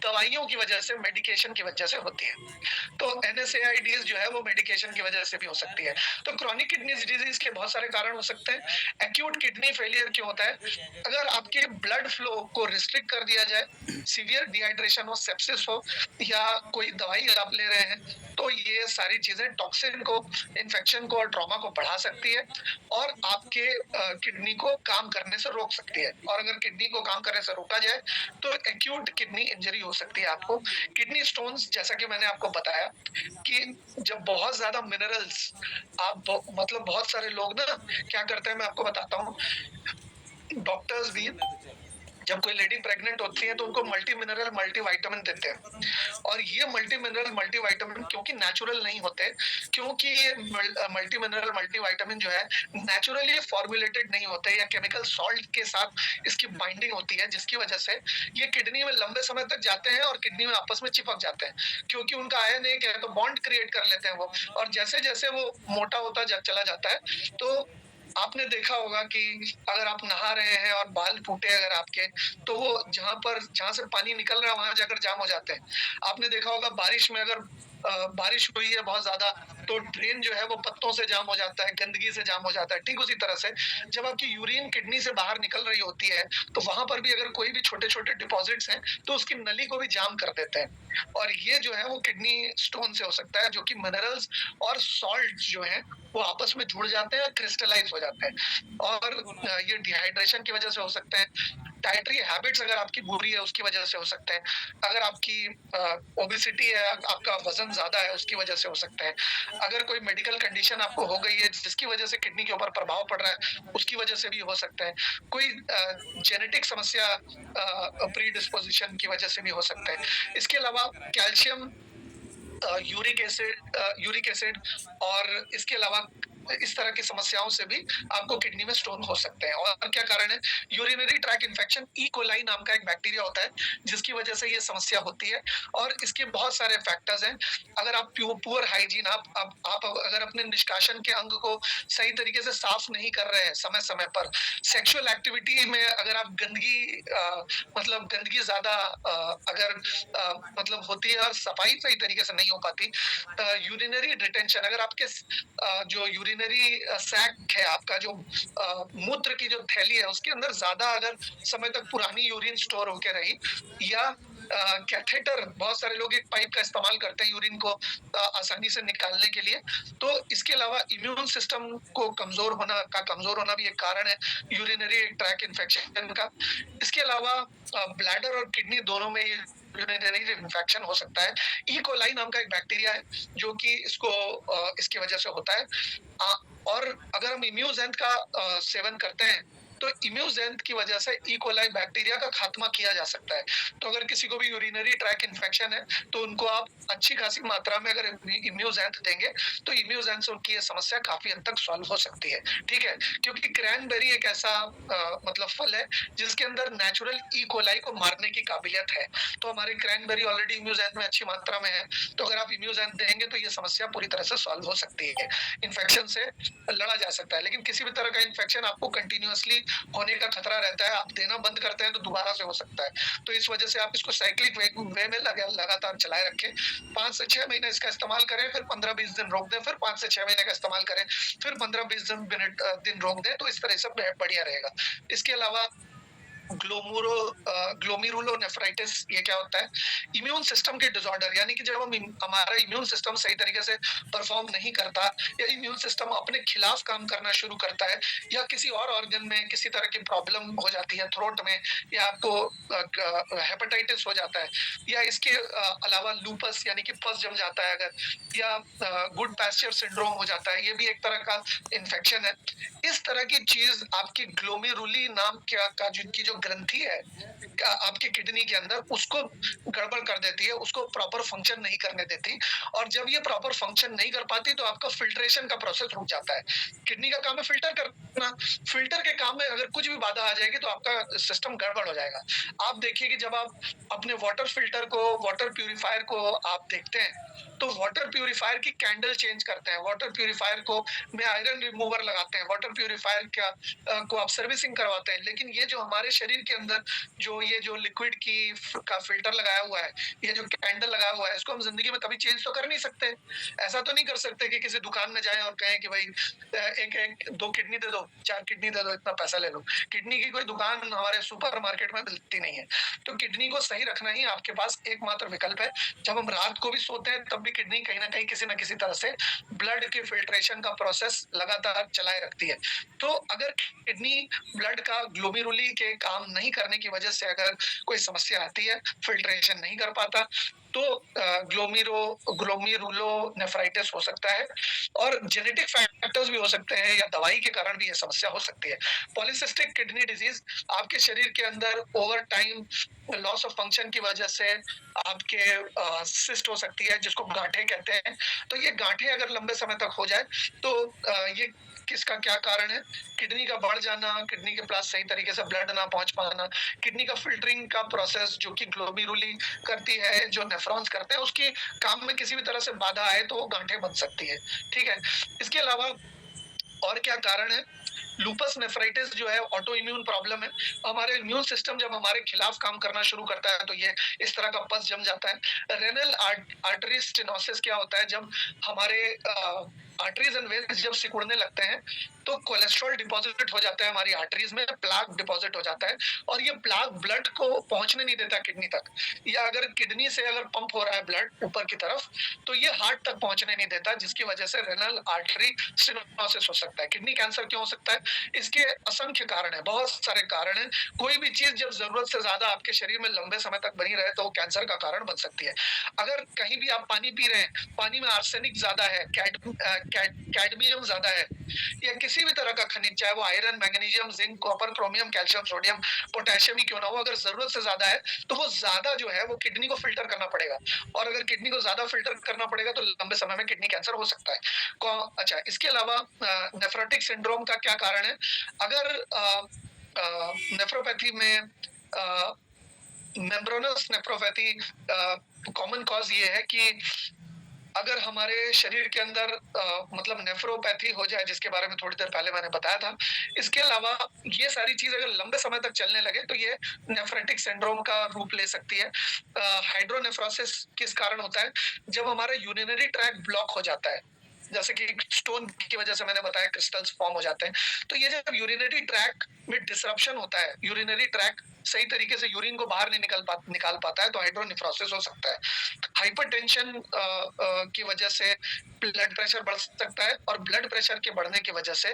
दवाइयों की वजह से, मेडिकेशन की वजह से होती है। तो NSAIDs जो है वो मेडिकेशन की वजह से भी हो सकती है। तो क्रॉनिक किडनी डिजीज के बहुत सारे कारण हो सकते हैं। एक्यूट किडनी फेलियर क्यों होता है? अगर आपके ब्लड फ्लो को रिस्ट्रिक्ट कर दिया जाए, सीवियर डिहाइड्रेशन हो, सेप्सिस हो, या कोई दवाई आप ले रहे हैं, तो ये सारी चीजें टॉक्सिन को, इन्फेक्शन को और ट्रॉमा को बढ़ा सकती है और आपके किडनी को काम करने से रोक सकती है। और अगर किडनी को काम करने से रोका जाए तो एक्यूट किडनी इंजरी हो सकती है आपको। किडनी स्टोन्स, जैसा कि मैंने आपको बताया कि जब बहुत ज्यादा मिनरल्स मतलब बहुत सारे लोग ना क्या करते हैं, मैं आपको बताता हूँ। डॉक्टर्स भी जब कोई लेडी प्रेग्नेंट होती है तो उनको मल्टी मिनरल मल्टीविटामिन देते हैं, और ये मल्टी मिनरल मल्टीविटामिन क्योंकि नेचुरल नहीं होते, क्योंकि ये मल्टी मिनरल मल्टीविटामिन जो है नेचुरली फॉर्मुलेटेड नहीं होते, या केमिकल सॉल्ट के साथ इसकी बाइंडिंग होती है, जिसकी वजह से ये किडनी में लंबे समय तक जाते हैं और किडनी में आपस में चिपक जाते हैं, क्योंकि उनका आयन एक है तो बॉन्ड क्रिएट कर लेते हैं वो। और जैसे जैसे वो मोटा होता चला जाता है, तो आपने देखा होगा कि अगर आप नहा रहे हैं और बाल टूटे अगर आपके, तो वो जहां से पानी निकल रहा है वहां जाकर जाम हो जाते हैं। आपने देखा होगा बारिश में अगर बारिश हुई है बहुत ज्यादा, तो ड्रेन जो है वो पत्तों से जाम हो जाता है, गंदगी से जाम हो जाता है। ठीक उसी तरह से जब आपकी यूरिन किडनी से बाहर निकल रही होती है, तो वहां पर भी अगर कोई भी छोटे छोटे डिपॉजिट्स हैं तो उसकी नली को भी जाम कर देते हैं, और ये जो है वो किडनी स्टोन से हो सकता है, जो कि मिनरल्स और सॉल्ट जो है वो आपस में जुड़ जाते हैं, क्रिस्टलाइज हो जाते हैं, और ये डिहाइड्रेशन की वजह से हो सकते हैं। डाइटरी हैबिट्स अगर आपकी बुरी है उसकी वजह से हो सकते हैं। अगर आपकी ओबेसिटी है, आपका वजन ज्यादा है, उसकी वजह से हो सकता है। अगर कोई मेडिकल कंडीशन आपको हो गई है जिसकी वजह से किडनी के ऊपर प्रभाव पड़ रहा है, उसकी वजह से भी हो सकता है। कोई जेनेटिक समस्या, प्री डिस्पोजिशन की वजह से भी हो सकता है। इसके अलावा कैल्शियम, यूरिक एसिड और इसके अलावा इस तरह की समस्याओं से भी आपको किडनी में स्टोन हो सकते हैं। और क्या कारण है? Urinary track infection, E coli नाम का एक बैक्टीरिया होता है जिसकी वजह से ये समस्या होती है, और इसके बहुत सारे फैक्टर्स हैं। अगर आप पुअर हाइजीन, आप अगर अपने निष्कासन के अंग को सही तरीके से साफ नहीं कर रहे हैं समय समय पर, सेक्सुअल एक्टिविटी में अगर आप मतलब गंदगी ज्यादा अगर मतलब होती है और सफाई सही तरीके से नहीं हो पाती, यूरिनरी रिटेंशन, अगर आपके जो यूरिनरी सैक है, आपका जो मूत्र की जो थैली है उसके अंदर ज्यादा अगर समय तक पुरानी यूरिन स्टोर होकर रही, या कैथेटर, बहुत सारे लोग एक पाइप का इस्तेमाल करते हैं यूरिन को आसानी से निकालने के लिए, तो इसके अलावा इम्यून सिस्टम को कमजोर होना भी एक कारण है यूरिनरी ट्रैक इन्फेक्शन का। इसके अलावा ब्लैडर और किडनी दोनों में ये यूरिनरी इन्फेक्शन हो सकता है। ई कोलाई नाम का एक बैक्टीरिया है जो कि इसकी वजह से होता है। और अगर हम इम्यूजेंट का सेवन करते हैं तो इम्यूजेंट की वजह से ई कोलाई बैक्टीरिया का खात्मा किया जा सकता है। तो अगर किसी को भी यूरिनरी ट्रैक इन्फेक्शन है तो उनको आप अच्छी खासी मात्रा में अगर इम्यूजेंट देंगे तो इम्यूजेंट से उनकी ये समस्या काफी हद तक सॉल्व हो सकती है। ठीक है, क्योंकि क्रैनबेरी एक ऐसा मतलब फल है जिसके अंदर नेचुरल ई कोलाई को मारने की काबिलियत है। तो हमारे क्रैनबेरी ऑलरेडी इम्यूजेंट में अच्छी मात्रा में है, तो अगर आप इम्यूजेंट देंगे तो ये समस्या पूरी तरह से सॉल्व हो सकती है, इन्फेक्शन से लड़ा जा सकता है। लेकिन किसी भी तरह का इन्फेक्शन आपको कंटिन्यूअसली होने का खतरा रहता है, आप देना बंद करते हैं तो दोबारा से हो सकता है। तो इस वजह से आप इसको साइक्लिक वे में लगातार चलाए रखें। 5 से 6 महीने इसका इस्तेमाल करें, फिर 15-20 दिन रोक दें, फिर 5 से 6 महीने का इस्तेमाल करें, फिर 15-20 दिन रोक दें, तो इस तरह से बढ़िया रहेगा। इसके अलावा ग्लोमेरुलोनेफ्राइटिस, ये क्या होता है? इम्यून सिस्टम के डिसऑर्डर, यानी कि जब हमारा इम्यून सिस्टम सही तरीके से परफॉर्म नहीं करता या इम्यून सिस्टम अपने खिलाफ काम करना शुरू करता है, या किसी और ऑर्गन में किसी तरह की प्रॉब्लम हो जाती है, थ्रोट में, या आपको हेपेटाइटिस हो जाता है, या इसके अलावा लूपस यानी कि पस जम जाता है अगर, या गुड पैस्चर सिंड्रोम हो जाता है, ये भी एक तरह का इन्फेक्शन है। इस तरह की चीज आपकी ग्लोमेरुली नाम का जिनकी जो ग्रंथि है आपके किडनी के अंदर, उसको गड़बड़ कर देती है, उसको प्रॉपर फंक्शन नहीं करने देती, और जब ये प्रॉपर फंक्शन नहीं कर पाती तो आपका फिल्ट्रेशन का प्रोसेस रुक जाता है। किडनी का काम है फिल्टर करना, फिल्टर के काम में अगर कुछ भी बाधा आ जाएगी तो आपका सिस्टम गड़बड़ हो जाएगा। आप देखिए कि जब आप अपने वाटर फिल्टर को, वाटर प्यूरिफायर को आप देखते हैं, तो वाटर प्यूरिफायर की कैंडल चेंज करते हैं, वाटर प्यूरिफायर को में आयरन रिमूवर लगाते हैं, वाटर प्यूरिफायर को आप सर्विसिंग करवाते हैं, लेकिन ये जो हमारे शरीर के अंदर जो लिक्विड का फिल्टर लगाया हुआ है, ये जो कैंडल लगाया हुआ है, इसको हम जिंदगी में कभी चेंज तो कर नहीं सकते। ऐसा तो नहीं कर सकते कि किसी दुकान में जाएं और कहें कि भाई एक 2 किडनी दे दो, 4 किडनी दे दो, इतना पैसा ले लो। किडनी की कोई दुकान हमारे सुपर मार्केट में मिलती नहीं है। तो किडनी को सही रखना ही आपके पास एकमात्र विकल्प है। जब हम रात को भी सोते हैं तब भी किडनी कहीं ना कहीं किसी ना किसी तरह से ब्लड के फिल्ट्रेशन का प्रोसेस लगातार चलाए रखती है। तो अगर किडनी ब्लड का ग्लोमेरुली के काम नहीं करने की वजह से अगर कोई समस्या आती है, फिल्ट्रेशन नहीं कर पाता, तो ग्लोमेरुलोनेफ्राइटिस हो सकता है, और जेनेटिक फैक्टर्स भी हो सकते हैं, या दवाई के कारण भी ये समस्या हो सकती है। पॉलीसिस्टिक किडनी डिजीज आपके शरीर के अंदर over time loss of function की वजह से आपके सिस्ट हो सकती है, जिसको गांठें कहते हैं। तो ये गांठें अगर लंबे समय तक हो जाए तो ये किसका क्या कारण है? किडनी का बढ़ जाना, किडनी के पास सही तरीके से ब्लड ना पहुंच पाना, किडनी का फिल्टरिंग का प्रोसेस जो कि ग्लोमेरुली करती है, जो नेफ्रॉन्स करते हैं, उसके काम में किसी भी तरह से बाधा आए तो वो गांठें बन सकती है। ठीक है, इसके अलावा और क्या कारण है? लूपस नेफ्राइटिस जो है ऑटो इम्यून प्रॉब्लम है। हमारे इम्यून सिस्टम जब हमारे खिलाफ काम करना शुरू करता है तो ये इस तरह का पस जम जाता है। रेनल आर्टरी स्टेनोसिस क्या होता है? जब हमारे आर्टरीज एंड वेन्स जब सिकुड़ने लगते हैं तो कोलेस्ट्रॉल डिपॉजिट हो जाता है हमारी आर्टरीज में, प्लाक डिपॉजिट हो जाता है, और ये प्लाक ब्लड को पहुंचने नहीं देता किडनी तक, या अगर किडनी से अगर पंप हो रहा है ब्लड ऊपर की तरफ तो ये हार्ट तक पहुंचने नहीं देता, जिसकी वजह से रेनल आर्टरी स्टेनोसिस हो सकता है। किडनी कैंसर क्यों हो सकता है? इसके असंख्य कारण है, बहुत सारे कारण हैं। कोई भी चीज जब जरूरत से ज्यादा आपके शरीर में लंबे समय तक बनी रहे तो वो कैंसर का कारण बन सकती है। अगर कहीं भी आप पानी पी रहे हैं, पानी में आर्सेनिक ज्यादा है, कैडमियम ज्यादा है, या किसी भी तरह का खनिज, चाहे वो iron, magnesium, zinc, copper, chromium, calcium, sodium, potassium ही क्यों ना हो, अगर जरूरत से ज्यादा है तो वो ज्यादा जो है वो किडनी को फिल्टर करना पड़ेगा, और अगर किडनी को ज्यादा फिल्टर करना पड़ेगा तो लंबे समय में किडनी कैंसर हो सकता है। अच्छा, इसके अलावा नेफ्रोटिक सिंड्रोम का क्या कारण है? अगर नेफ्रोपैथी में मेम्ब्रेनस नेफ्रोपैथी कॉमन कॉज ये है कि अगर हमारे शरीर के अंदर मतलब नेफ्रोपैथी हो जाए, जिसके बारे में थोड़ी देर पहले मैंने बताया था, इसके अलावा ये सारी चीज अगर लंबे समय तक चलने लगे तो ये नेफ्रेटिक सिंड्रोम का रूप ले सकती है। हाइड्रोनेफ्रोसिस किस कारण होता है? जब हमारा यूरिनरी ट्रैक ब्लॉक हो जाता है, जैसे कि स्टोन की वजह से मैंने बताया क्रिस्टल्स फॉर्म हो जाते हैं, तो ये जब यूरिनरी ट्रैक में डिसरप्शन होता है, यूरिनरी ट्रैक सही तरीके से यूरिन को बाहर नहीं निकाल पाता है, तो हाइड्रोनेफ्रोसिस हो सकता है। हाइपरटेंशन की वजह से ब्लड प्रेशर बढ़ सकता है, और ब्लड प्रेशर के बढ़ने की वजह से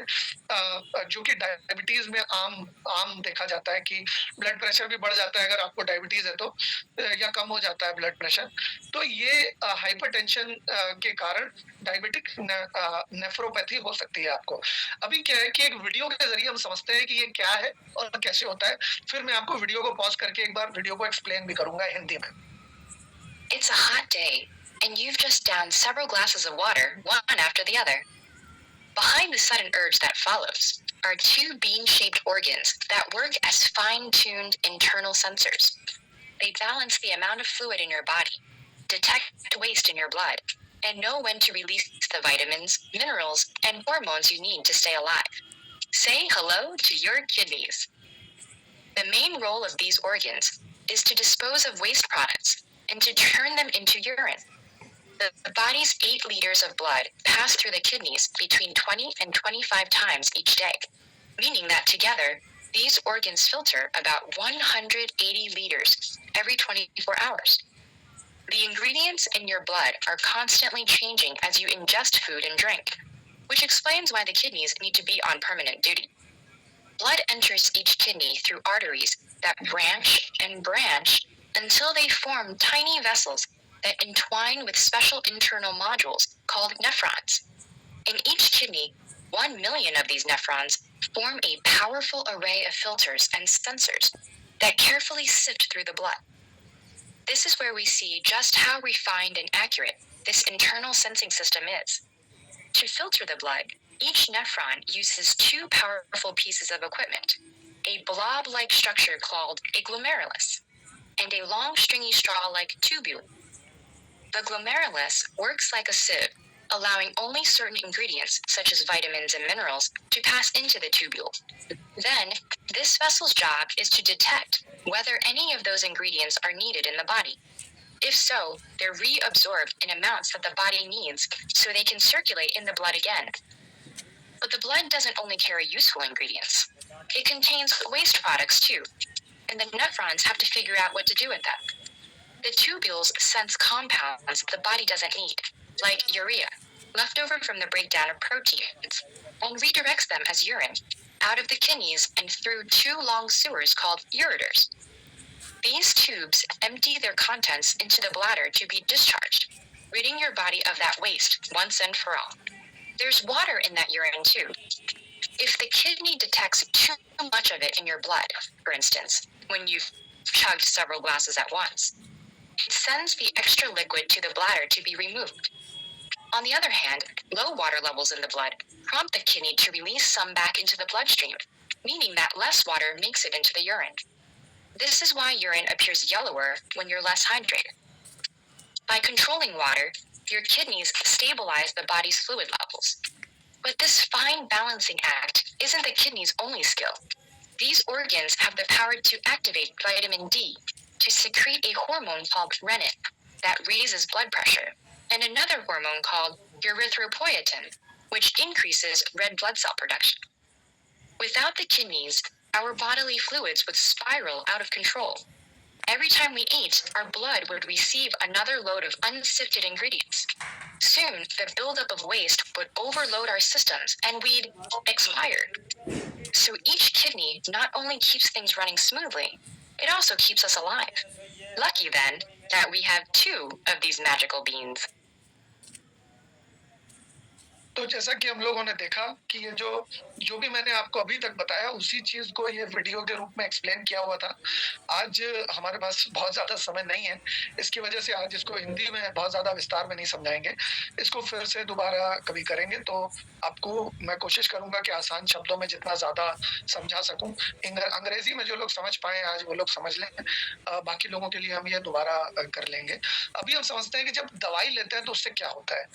जो कि डायबिटीज में आम देखा जाता है कि ब्लड प्रेशर भी बढ़ जाता है अगर आपको डायबिटीज है तो, या कम हो जाता है ब्लड प्रेशर। तो ये हाइपरटेंशन के कारण डायबिटिक नेफ्रोपैथी हो सकती है आपको। अभी क्या है कि एक वीडियो के जरिए हम समझते हैं कि ये क्या है और कैसे होता है, फिर मैं आपको वीडियो को पॉज करके एक बार वीडियो को एक्सप्लेन भी करूंगा हिंदी में। It's a hot day, and you've just downed several glasses of water, one after the other. Behind the sudden urge that follows are two bean-shaped organs that work as fine-tuned internal sensors. They balance the amount of fluid in your body, detect waste in your blood, and know when to release the vitamins, minerals, and hormones you need to stay alive. Say hello to your kidneys. The main role of these organs is to dispose of waste products and to turn them into urine. The body's 8 liters of blood pass through the kidneys between 20 and 25 times each day, meaning that together, These organs filter about 180 liters every 24 hours. The ingredients in your blood are constantly changing as you ingest food and drink, which explains why the kidneys need to be on permanent duty. Blood enters each kidney through arteries that branch and branch until they form tiny vessels that entwine with special internal modules called nephrons. In each kidney, 1 million of these nephrons form a powerful array of filters and sensors that carefully sift through the blood. This is where we see just how refined and accurate this internal sensing system is. To filter the blood, each nephron uses two powerful pieces of equipment, a blob-like structure called a glomerulus, and a long stringy straw-like tubule. The glomerulus works like a sieve, allowing only certain ingredients, such as vitamins and minerals, to pass into the tubule. Then, this vessel's job is to detect whether any of those ingredients are needed in the body. If so, they're reabsorbed in amounts that the body needs so they can circulate in the blood again. But the blood doesn't only carry useful ingredients. It contains waste products too, and the nephrons have to figure out what to do with them. The tubules sense compounds the body doesn't need, like urea, left over from the breakdown of proteins, and redirects them as urine, out of the kidneys and through two long sewers called ureters. These tubes empty their contents into the bladder to be discharged, ridding your body of that waste once and for all. There's water in that urine too. If the kidney detects too much of it in your blood, for instance, when you've chugged several glasses at once, it sends the extra liquid to the bladder to be removed. On the other hand, low water levels in the blood prompt the kidney to release some back into the bloodstream, meaning that less water makes it into the urine. This is why urine appears yellower when you're less hydrated. By controlling water, your kidneys stabilize the body's fluid levels. But this fine balancing act isn't the kidney's only skill. These organs have the power to activate vitamin D, to secrete a hormone called renin that raises blood pressure, and another hormone called erythropoietin, which increases red blood cell production. Without the kidneys, our bodily fluids would spiral out of control. Every time we ate, our blood would receive another load of unsifted ingredients. Soon, the buildup of waste would overload our systems and we'd expire. So each kidney not only keeps things running smoothly, it also keeps us alive. Lucky then that we have two of these magical beans. तो जैसा कि हम लोगों ने देखा कि ये जो भी मैंने आपको अभी तक बताया उसी चीज को ये वीडियो के रूप में एक्सप्लेन किया हुआ था। आज हमारे पास बहुत ज्यादा समय नहीं है, इसकी वजह से आज इसको हिंदी में बहुत ज्यादा विस्तार में नहीं समझाएंगे। इसको फिर से दोबारा कभी करेंगे तो आपको मैं कोशिश करूंगा कि आसान शब्दों में जितना ज्यादा समझा सकूं। अंग्रेजी में जो लोग समझ पाए आज वो लोग समझ लें, बाकी लोगों के लिए हम ये दोबारा कर लेंगे। अभी हम समझते हैं कि जब दवाई लेते हैं तो उससे क्या होता है।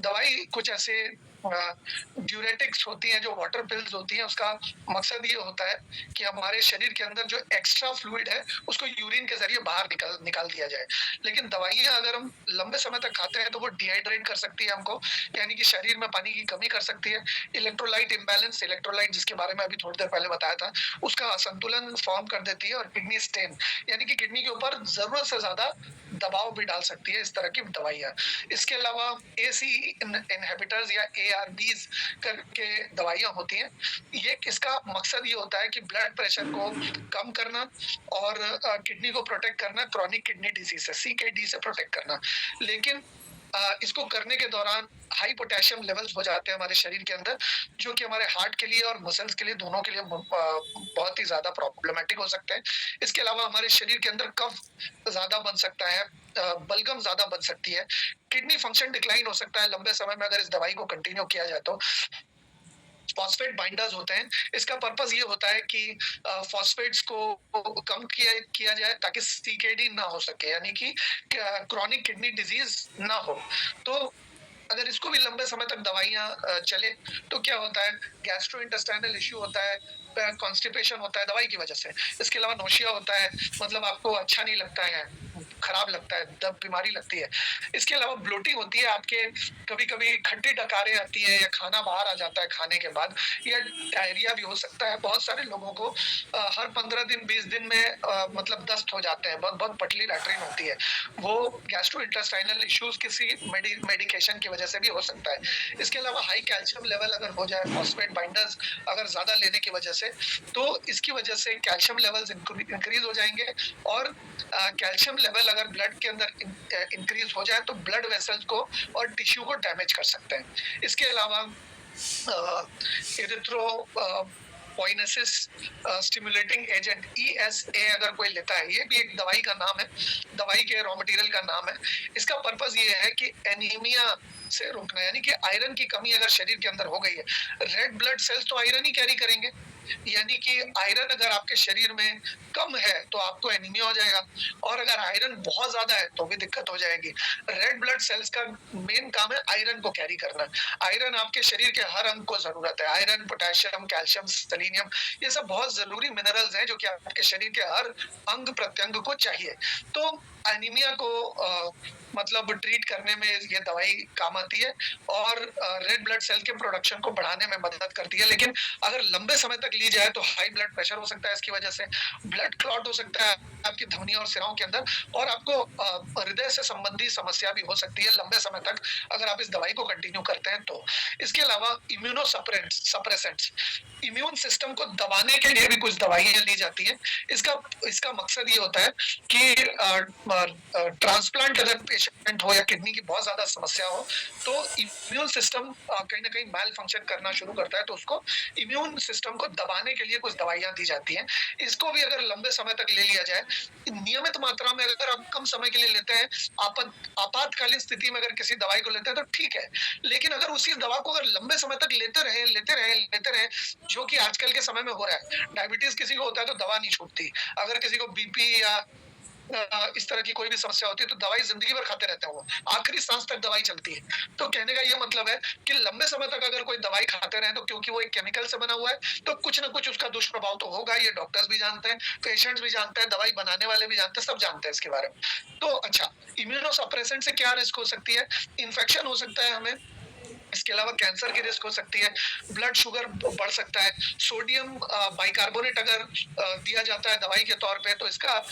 दवाई कुछ ऐसे ड्यूरेटिक्स होती हैं, जो वाटर पिल्स होती हैं, उसका मकसद ये होता है कि हमारे शरीर के अंदर जो एक्स्ट्रा फ्लूइड है उसको यूरिन के जरिए बाहर निकाल दिया जाए। लेकिन दवाइयां अगर हम लंबे समय तक खाते हैं तो वो डिहाइड्रेट कर सकती है हमको, यानी कि शरीर में पानी की कमी कर सकती है। इलेक्ट्रोलाइट इम्बैलेंस, इलेक्ट्रोलाइट जिसके बारे में अभी थोड़ी देर पहले बताया था, उसका असंतुलन फॉर्म कर देती है और किडनी स्टेन यानी कि किडनी के ऊपर जरूरत से ज्यादा दबाव भी डाल सकती है इस तरह की दवाइयां। इसके अलावा एसी इनहिबिटर्स या ARBs करके दवाइयां होती हैं। ये इसका मकसद ये होता है कि ब्लड प्रेशर को कम करना और किडनी को प्रोटेक्ट करना, क्रॉनिक किडनी डिजीज से CKD से प्रोटेक्ट करना। लेकिन इसको करने के दौरान हाई पोटेशियम लेवल्स हो जाते हैं हमारे शरीर के अंदर, जो कि हमारे हार्ट के लिए और मसल्स के लिए दोनों के लिए बहुत ही ज्यादा प्रॉब्लमेटिक हो सकते हैं। इसके अलावा हमारे शरीर के अंदर कफ ज्यादा बन सकता है, बलगम ज्यादा बन सकती है, किडनी फंक्शन डिक्लाइन हो सकता है लंबे समय में अगर इस दवाई को कंटिन्यू किया जाए तो। फॉस्फेट बाइंडर्स होते हैं, इसका पर्पस ये होता है कि फॉस्फेट्स को कम किया जाए ताकि CKD ना हो सके, यानी कि क्रॉनिक किडनी डिजीज ना हो। तो अगर इसको भी लंबे समय तक दवाइयां चले तो क्या होता है, गैस्ट्रोइंटेस्टाइनल इश्यू होता है, कॉन्स्टिपेशन होता है दवाई की वजह से। इसके अलावा नोशिया होता है, मतलब आपको अच्छा नहीं लगता है खराब लगता है, दर्द बीमारी लगती है। इसके अलावा ब्लोटिंग होती है, आपके कभी-कभी खट्टी डकारें आती है या खाना बाहर आ जाता है खाने के बाद, या डायरिया भी हो सकता है। बहुत सारे लोगों को हर 15 दिन 20 दिन में मतलब दस्त हो जाते हैं, बहुत बहुत पतली लैट्रिन होती है। वो गैस्ट्रोइंटेस्टाइनल इश्यूज किसी मेडिकेशन की वजह से भी हो सकता है। इसके अलावा हाई कैल्शियम लेवल अगर हो जाए, फॉस्फेट बाइंडर्स अगर ज्यादा लेने की वजह से, तो इसकी वजह से कैल्शियम लेवल्स इंक्रीज हो जाएंगे, और कैल्शियम लेवल अगर ब्लड के अंदर इंक्रीज हो जाए तो ब्लड वेसल्स को और टिश्यू को डैमेज कर सकते हैं। इसके अलावा इरिथ्रो पोइनेसिस स्टिमुलेटिंग एजेंट ESA अगर कोई लेता है, ये भी एक दवाई का नाम है, दवाई के रॉ मटेरियल का नाम है। इसका पर्पस ये है कि एनीमिया से रोकना, यानी कि आयरन की कमी अगर शरीर के अंदर हो गई है, रेड ब्लड सेल्स तो आयरन ही कैरी करेंगे, यानी कि आयरन अगर आपके शरीर में कम है तो आपको एनीमिया हो जाएगा, और अगर आयरन बहुत ज्यादा है तो भी दिक्कत हो जाएगी। रेड ब्लड सेल्स का मेन काम है आयरन को कैरी करना। आयरन आपके शरीर के हर अंग को जरूरत है, आयरन, पोटेशियम, कैल्शियम, सेलेनियम, ये सब बहुत जरूरी मिनरल्स हैं जो कि आपके शरीर के हर अंग प्रत्यंग को चाहिए। तो एनीमिया को मतलब ट्रीट करने में ये दवाई काम आती है, और रेड ब्लड सेल के प्रोडक्शन को बढ़ाने में मदद करती है। लेकिन अगर लंबे समय तक ली जाए तो हाई ब्लड प्रेशर हो सकता है, इसकी वजह से ब्लड क्लॉट हो सकता है आपकी धमनियों और सिराओं के अंदर, और आपको हृदय से संबंधी समस्या भी हो सकती है लंबे समय तक अगर आप इस दवाई को कंटिन्यू करते हैं तो। इसके अलावा इम्यूनोसप्रेसेंट्स, इम्यून सिस्टम को दबाने के लिए भी कुछ दवाइयां ली जाती हैं। इसका मकसद ये होता है कि ट्रांसप्लांट अगर पेशेंट हो या किडनी की बहुत ज्यादा समस्या हो, तो इम्यून सिस्टम कहीं ना कहीं मैल फंक्शन करना शुरू करता है, तो उसको इम्यून सिस्टम को दबाने के लिए कुछ दवाइयां दी जाती हैं। इसको भी अगर लंबे समय तक ले लिया जाए, नियमित मात्रा में, अगर आप कम समय के लिए लेते हैं, आपातकालीन स्थिति में अगर किसी दवाई को लेते हैं तो ठीक है, लेकिन अगर उसी दवा को अगर लंबे समय तक लेते रहे, जो कि आजकल के समय में हो रहा है, डायबिटीज किसी को होता है तो दवा नहीं छूटती, अगर किसी को बीपी या इस तरह की कोई भी समस्या होती है तो दवाई जिंदगी भर खाते रहते हैं, वो आखिरी सांस तक दवाई चलती है। तो कहने का ये मतलब है कि लंबे समय तक अगर कोई दवाई खाते रहे, तो क्योंकि वो एक केमिकल से बना हुआ है, तो कुछ ना कुछ उसका दुष्प्रभाव तो होगा। ये डॉक्टर्स भी जानते हैं, पेशेंट्स भी जानते हैं, दवाई बनाने वाले भी जानते हैं, सब जानते हैं इसके बारे में। तो अच्छा, इम्यूनोसप्रेसेंट से क्या रिस्क हो सकती है? इन्फेक्शन हो सकता है हमें, इसके अलावा कैंसर की रिस्क हो सकती है, ब्लड शुगर बढ़ सकता है, सोडियम बाइकार्बोनेट अगर दिया जाता है दवाई के तौर पे, तो इसका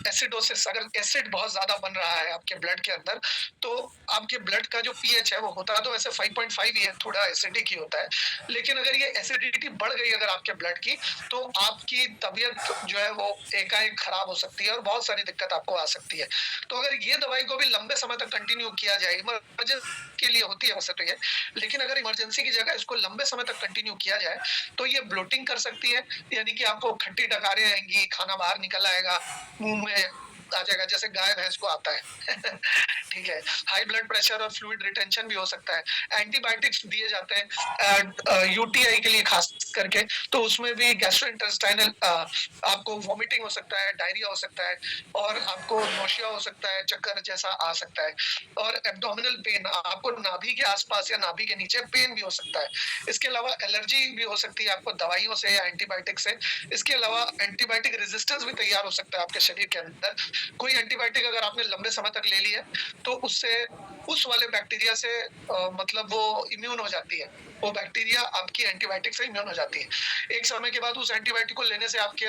एसिडोसिस, अगर एसिड बहुत ज्यादा बन रहा है आपके ब्लड के अंदर, तो आपके ब्लड का जो पीएच है वो होता है तो वैसे 5.5 ही है, थोड़ा एसिडिक ही होता है, लेकिन अगर ये एसिडिटी बढ़ गई अगर आपके ब्लड की, तो आपकी तबीयत जो है वो एकाएक खराब हो सकती है और बहुत सारी दिक्कत आपको आ सकती है। तो अगर ये दवाई को भी लंबे समय तक कंटिन्यू किया जाए, इमरजेंसी के लिए होती है वैसे तो ये, लेकिन अगर इमरजेंसी की जगह इसको लंबे समय तक कंटिन्यू किया जाए तो ये ब्लोटिंग कर सकती है, यानी कि आपको खट्टी डकारें आएंगी, खाना बाहर निकल आएगा, मुंह में आ जाएगा जैसे गाय भैंस को आता है ठीक है। हाई ब्लड प्रेशर और फ्लूइड रिटेंशन भी हो सकता है। एंटीबायोटिक्स दिए जाते हैं यूटीआई के लिए खास करके, तो उसमें भी गैस्ट्रोइंटेस्टाइनल आपको वॉमिटिंग हो सकता है, डायरिया हो सकता है, और आपको नोशिया हो सकता है, चक्कर जैसा आ सकता है, और एब्डोमिनल पेन, आपको नाभि के आसपास या नाभि के नीचे पेन भी हो सकता है। इसके अलावा एलर्जी भी हो सकती है आपको दवाइयों से या एंटीबायोटिक से। इसके अलावा एंटीबायोटिक रेजिस्टेंस भी तैयार हो सकता है आपके शरीर के अंदर। कोई एंटीबायोटिक अगर आपने लंबे समय तक ले लिया तो उससे उस वाले बैक्टीरिया से मतलब वो इम्यून हो जाती है, वो बैक्टीरिया आपकी एंटीबायोटिक से इम्यून हो जाती है। एक समय के बाद उस एंटीबायोटिक को लेने से आपके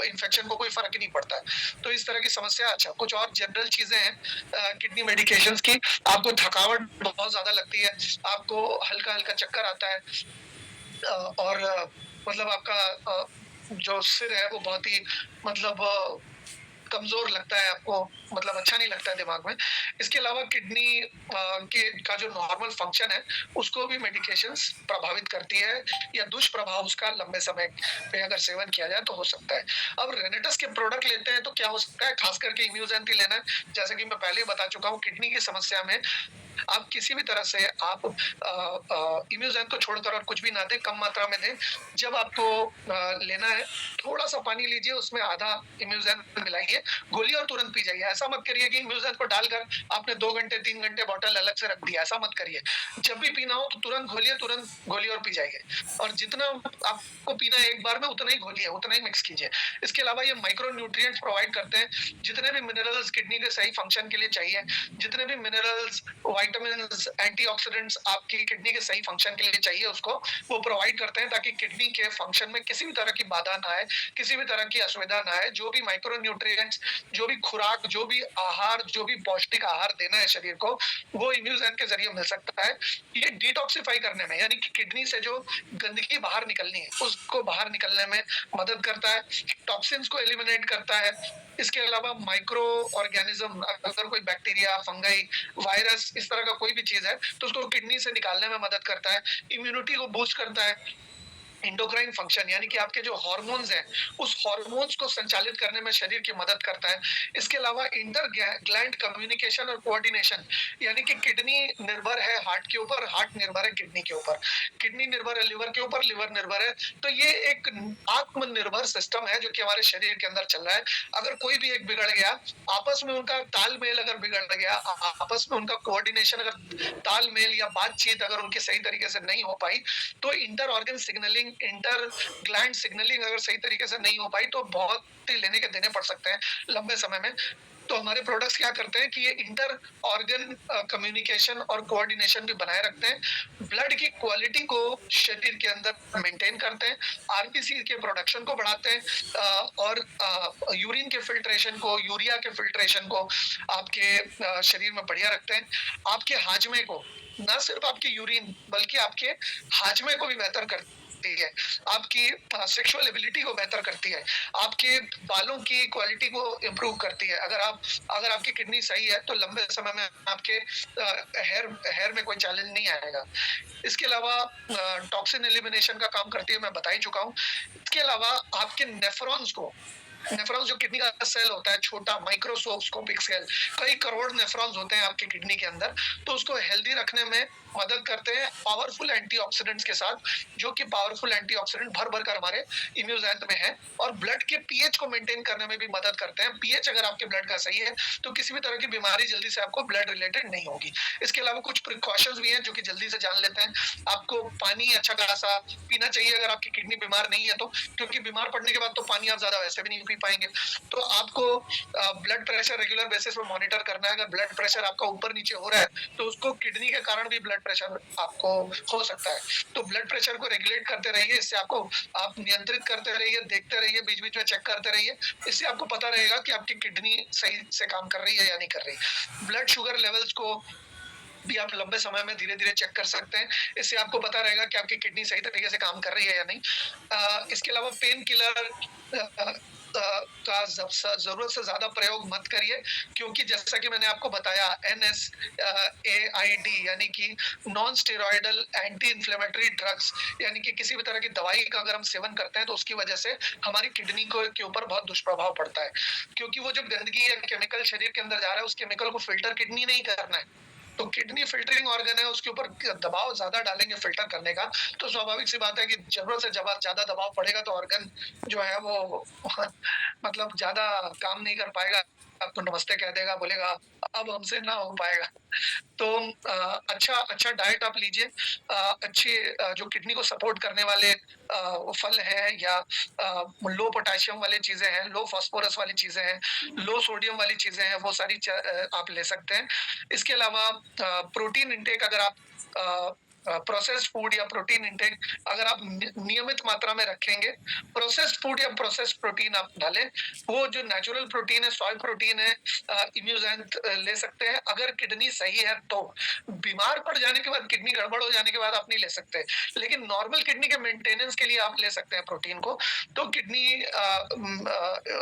इन्फेक्शन को कोई फर्क नहीं पड़ता है। तो इस तरह की समस्या। अच्छा, कुछ और जनरल चीजें हैं किडनी मेडिकेशंस की, आपको थकावट बहुत ज्यादा लगती है, आपको हल्का हल्का चक्कर आता है, और मतलब आपका जो सिर है वो बहुत ही मतलब कमजोर लगता है आपको, मतलब अच्छा नहीं लगता है दिमाग में। इसके अलावा किडनी के का जो नॉर्मल फंक्शन है उसको भी मेडिकेशंस प्रभावित करती है, या दुष्प्रभाव उसका लंबे समय पे अगर सेवन किया जाए तो हो सकता है। अब रेनेटस के प्रोडक्ट लेते हैं तो क्या हो सकता है, खास करके इम्यूजेंटी लेना है, जैसे कि मैं पहले ही बता चुका हूँ, किडनी की समस्या में आप किसी भी तरह से आप इम्यूजैन को छोड़कर और कुछ भी ना दें, कम मात्रा में दें। जब आपको लेना है, थोड़ा सा पानी लीजिए, उसमें आधा इम्यूजैन मिलाइए, घोलिए और तुरंत पी जाइए। ऐसा मत करिए कि इम्यूजैन को डालकर आपने 2 घंटे 3 घंटे बॉटल अलग से रख दिया, ऐसा मत करिए। जब भी पीना हो तो तुरंत घोलिए, तुरंत घोलिए और पी जाइए। और जितना आपको पीना है एक बार में उतना ही घोलिए, उतना ही मिक्स कीजिए। इसके अलावा ये माइक्रो न्यूट्रिएंट्स प्रोवाइड करते हैं, जितने भी मिनरल्स किडनी के सही फंक्शन के लिए चाहिए, जितने भी मिनरल्स, विटामिन्स, एंटीऑक्सीडेंट्स आपकी किडनी के सही फंक्शन के लिए चाहिए, उसको वो प्रोवाइड करते हैं, ताकि किडनी के फंक्शन में किसी भी तरह की बाधा ना आए, किसी भी तरह की असुविधा ना आए। जो भी माइक्रो न्यूट्रिएंट्स, जो भी खुराक, जो भी आहार, जो भी पौष्टिक आहार देना है शरीर को, वो इम्यूजैन के जरिए मिल सकता है। ये डिटॉक्सिफाई करने में, यानी कि किडनी से जो गंदगी बाहर निकलनी है उसको बाहर निकलने में मदद करता है, टॉक्सिन्स को एलिमिनेट करता है। इसके अलावा माइक्रो ऑर्गेनिज्म, अगर कोई बैक्टीरिया, फंगाई, वायरस, इस तरह का कोई भी चीज है तो उसको किडनी से निकालने में मदद करता है। इम्यूनिटी को बूस्ट करता है। एंडोक्राइन फंक्शन, यानी कि आपके जो हार्मोन्स हैं, उस हार्मोन्स को संचालित करने में शरीर की मदद करता है। इसके अलावा इंटर ग्लैंड कम्युनिकेशन और कोऑर्डिनेशन, यानी कि किडनी निर्भर है हार्ट के ऊपर, हार्ट निर्भर है किडनी के ऊपर, किडनी निर्भर है लिवर के ऊपर, लिवर निर्भर है। तो ये एक आत्मनिर्भर सिस्टम है जो कि हमारे शरीर के अंदर चल रहा है। अगर कोई भी एक बिगड़ गया, आपस में उनका तालमेल अगर बिगड़ गया, आपस में उनका कोऑर्डिनेशन, अगर तालमेल या बातचीत अगर उनके सही तरीके से नहीं हो पाई, तो inter organ signalling, inter gland signalling अगर सही तरीके से नहीं हो पाई, तो बहुत ही लेने के देने पड़ सकते हैं लंबे समय में। तो हमारे प्रोडक्ट्स क्या करते हैं कि ये इंटर ऑर्गन कम्युनिकेशन और कोऑर्डिनेशन भी बनाए रखते हैं, ब्लड की क्वालिटी को शरीर के अंदर मेंटेन करते हैं, आरबीसी के प्रोडक्शन को बढ़ाते हैं, और यूरिन के फिल्ट्रेशन को, यूरिया के फिल्ट्रेशन को आपके शरीर में बढ़िया रखते हैं। आपके हाजमे को, ना सिर्फ आपके यूरिन बल्कि आपके हाजमे को भी बेहतर करती है, आपकी सेक्सुअल एबिलिटी को बेहतर करती है, आपके बालों की क्वालिटी को इम्प्रूव करती है। अगर आपकी किडनी सही है तो लंबे समय में आपके हेयर में कोई चैलेंज नहीं आएगा। इसके अलावा टॉक्सिन एलिमिनेशन का काम करती है, मैं बता ही चुका हूँ। इसके अलावा आपके नेफ्रॉन्स को, नेफ्रॉन्स जो किडनी का सेल होता है, छोटा माइक्रोस्कोपिक सेल, कई करोड़ नेफ्रॉन्स होते हैं आपकी किडनी के अंदर, तो उसको हेल्दी रखने में मदद करते हैं पावरफुल एंटीऑक्सीडेंट्स के साथ, जो कि पावरफुल एंटीऑक्सीडेंट भर भर कर हमारे इम्यूजैंत में है, और ब्लड के पीएच को मेंटेन करने में भी मदद करते हैं। पीएच अगर आपके ब्लड का सही है तो किसी भी तरह की बीमारी जल्दी से आपको ब्लड रिलेटेड नहीं होगी। इसके अलावा कुछ प्रिकॉशंस भी हैं जो कि जल्दी से जान लेते हैं। आपको पानी अच्छा खासा पीना चाहिए अगर आपकी किडनी बीमार नहीं है तो, क्योंकि बीमार पड़ने के बाद तो पानी आप ज्यादा वैसे भी नहीं पी पाएंगे। तो आपको ब्लड प्रेशर रेगुलर बेसिस पे मॉनिटर करना है। अगर ब्लड प्रेशर आपका ऊपर नीचे हो रहा है तो उसको किडनी के कारण भी ब्लड प्रेशर आपको हो सकता है। तो ब्लड प्रेशर को रेगुलेट करते रहिए, इससे आपको, आप नियंत्रित करते रहिए, देखते रहिए, बीच बीच में चेक करते रहिए, इससे आपको पता रहेगा कि आपकी किडनी सही से काम कर रही है या नहीं कर रही। ब्लड शुगर लेवल्स को भी आप लंबे समय में धीरे धीरे चेक कर सकते हैं, इससे आपको पता रहेगा कि आपकी किडनी सही तरीके से काम कर रही है या नहीं। इसके अलावा पेन किलर का जरूरत से ज्यादा प्रयोग मत करिए, क्योंकि जैसा कि मैंने आपको बताया, NSAID यानी कि non steroidal anti inflammatory drugs, यानी कि किसी भी तरह की दवाई का अगर हम सेवन करते हैं तो उसकी वजह से हमारी किडनी के ऊपर बहुत दुष्प्रभाव पड़ता है, क्योंकि वो जो गंदगी या केमिकल शरीर के अंदर जा रहा है, उस केमिकल को फिल्टर किडनी नहीं करना है। तो किडनी फिल्टरिंग ऑर्गन है, उसके ऊपर दबाव ज्यादा डालेंगे फिल्टर करने का, तो स्वाभाविक सी बात है कि जरूरत से ज्यादा दबाव पड़ेगा तो ऑर्गन जो है वो मतलब ज्यादा काम नहीं कर पाएगा, आपको नमस्ते कह देगा, बोलेगा अब हमसे ना हो पाएगा। तो अच्छा डाइट आप लीजिए, अच्छे जो किडनी को सपोर्ट करने वाले फल हैं, या लो पोटेशियम वाली चीजें हैं, लो फास्फोरस वाली चीजें हैं, लो सोडियम वाली चीजें हैं, वो सारी आप ले सकते हैं। इसके अलावा प्रोटीन इंटेक, अगर आप प्रोसेस्ड फूड या प्रोटीन इंटेक अगर आप नियमित मात्रा में रखेंगे, प्रोसेस्ड फूड या प्रोसेस्ड प्रोटीन आप डालें, वो जो नेचुरल प्रोटीन है, सॉय प्रोटीन है, इम्यूजैंत ले सकते हैं। अगर किडनी सही है तो, बीमार पड़ जाने के बाद, किडनी गड़बड़ हो जाने के बाद आप नहीं ले सकते, लेकिन नॉर्मल किडनी के मेंटेनेंस के लिए आप ले सकते हैं प्रोटीन को, तो किडनी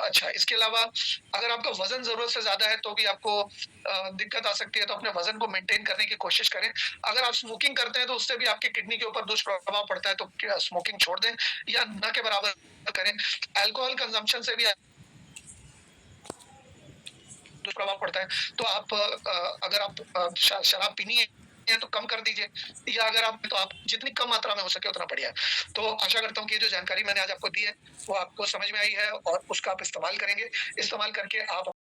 अच्छा। इसके अलावा अगर आपका वजन जरूरत से ज्यादा है तो भी आपको दिक्कत आ सकती है, तो अपने वजन को मेंटेन करने की कोशिश करें। अगर आप स्मोकिंग करते हैं तो उससे भी आपकी किडनी के ऊपर दुष्प्रभाव पड़ता है, तो स्मोकिंग छोड़ दें या न के बराबर करें। अल्कोहल कंजम्पशन से भी दुष्प्रभाव पड़ता है। तो आप अगर आप शराब पीनी है तो कम कर दीजिए, या अगर आप तो आप जितनी कम मात्रा में हो सके उतना बढ़िया है। तो आशा करता हूँ कि ये जो जानकारी मैंने आज आपको दी है वो आपको समझ में आई है और उसका आप इस्तेमाल करेंगे। इस्तेमाल करके आप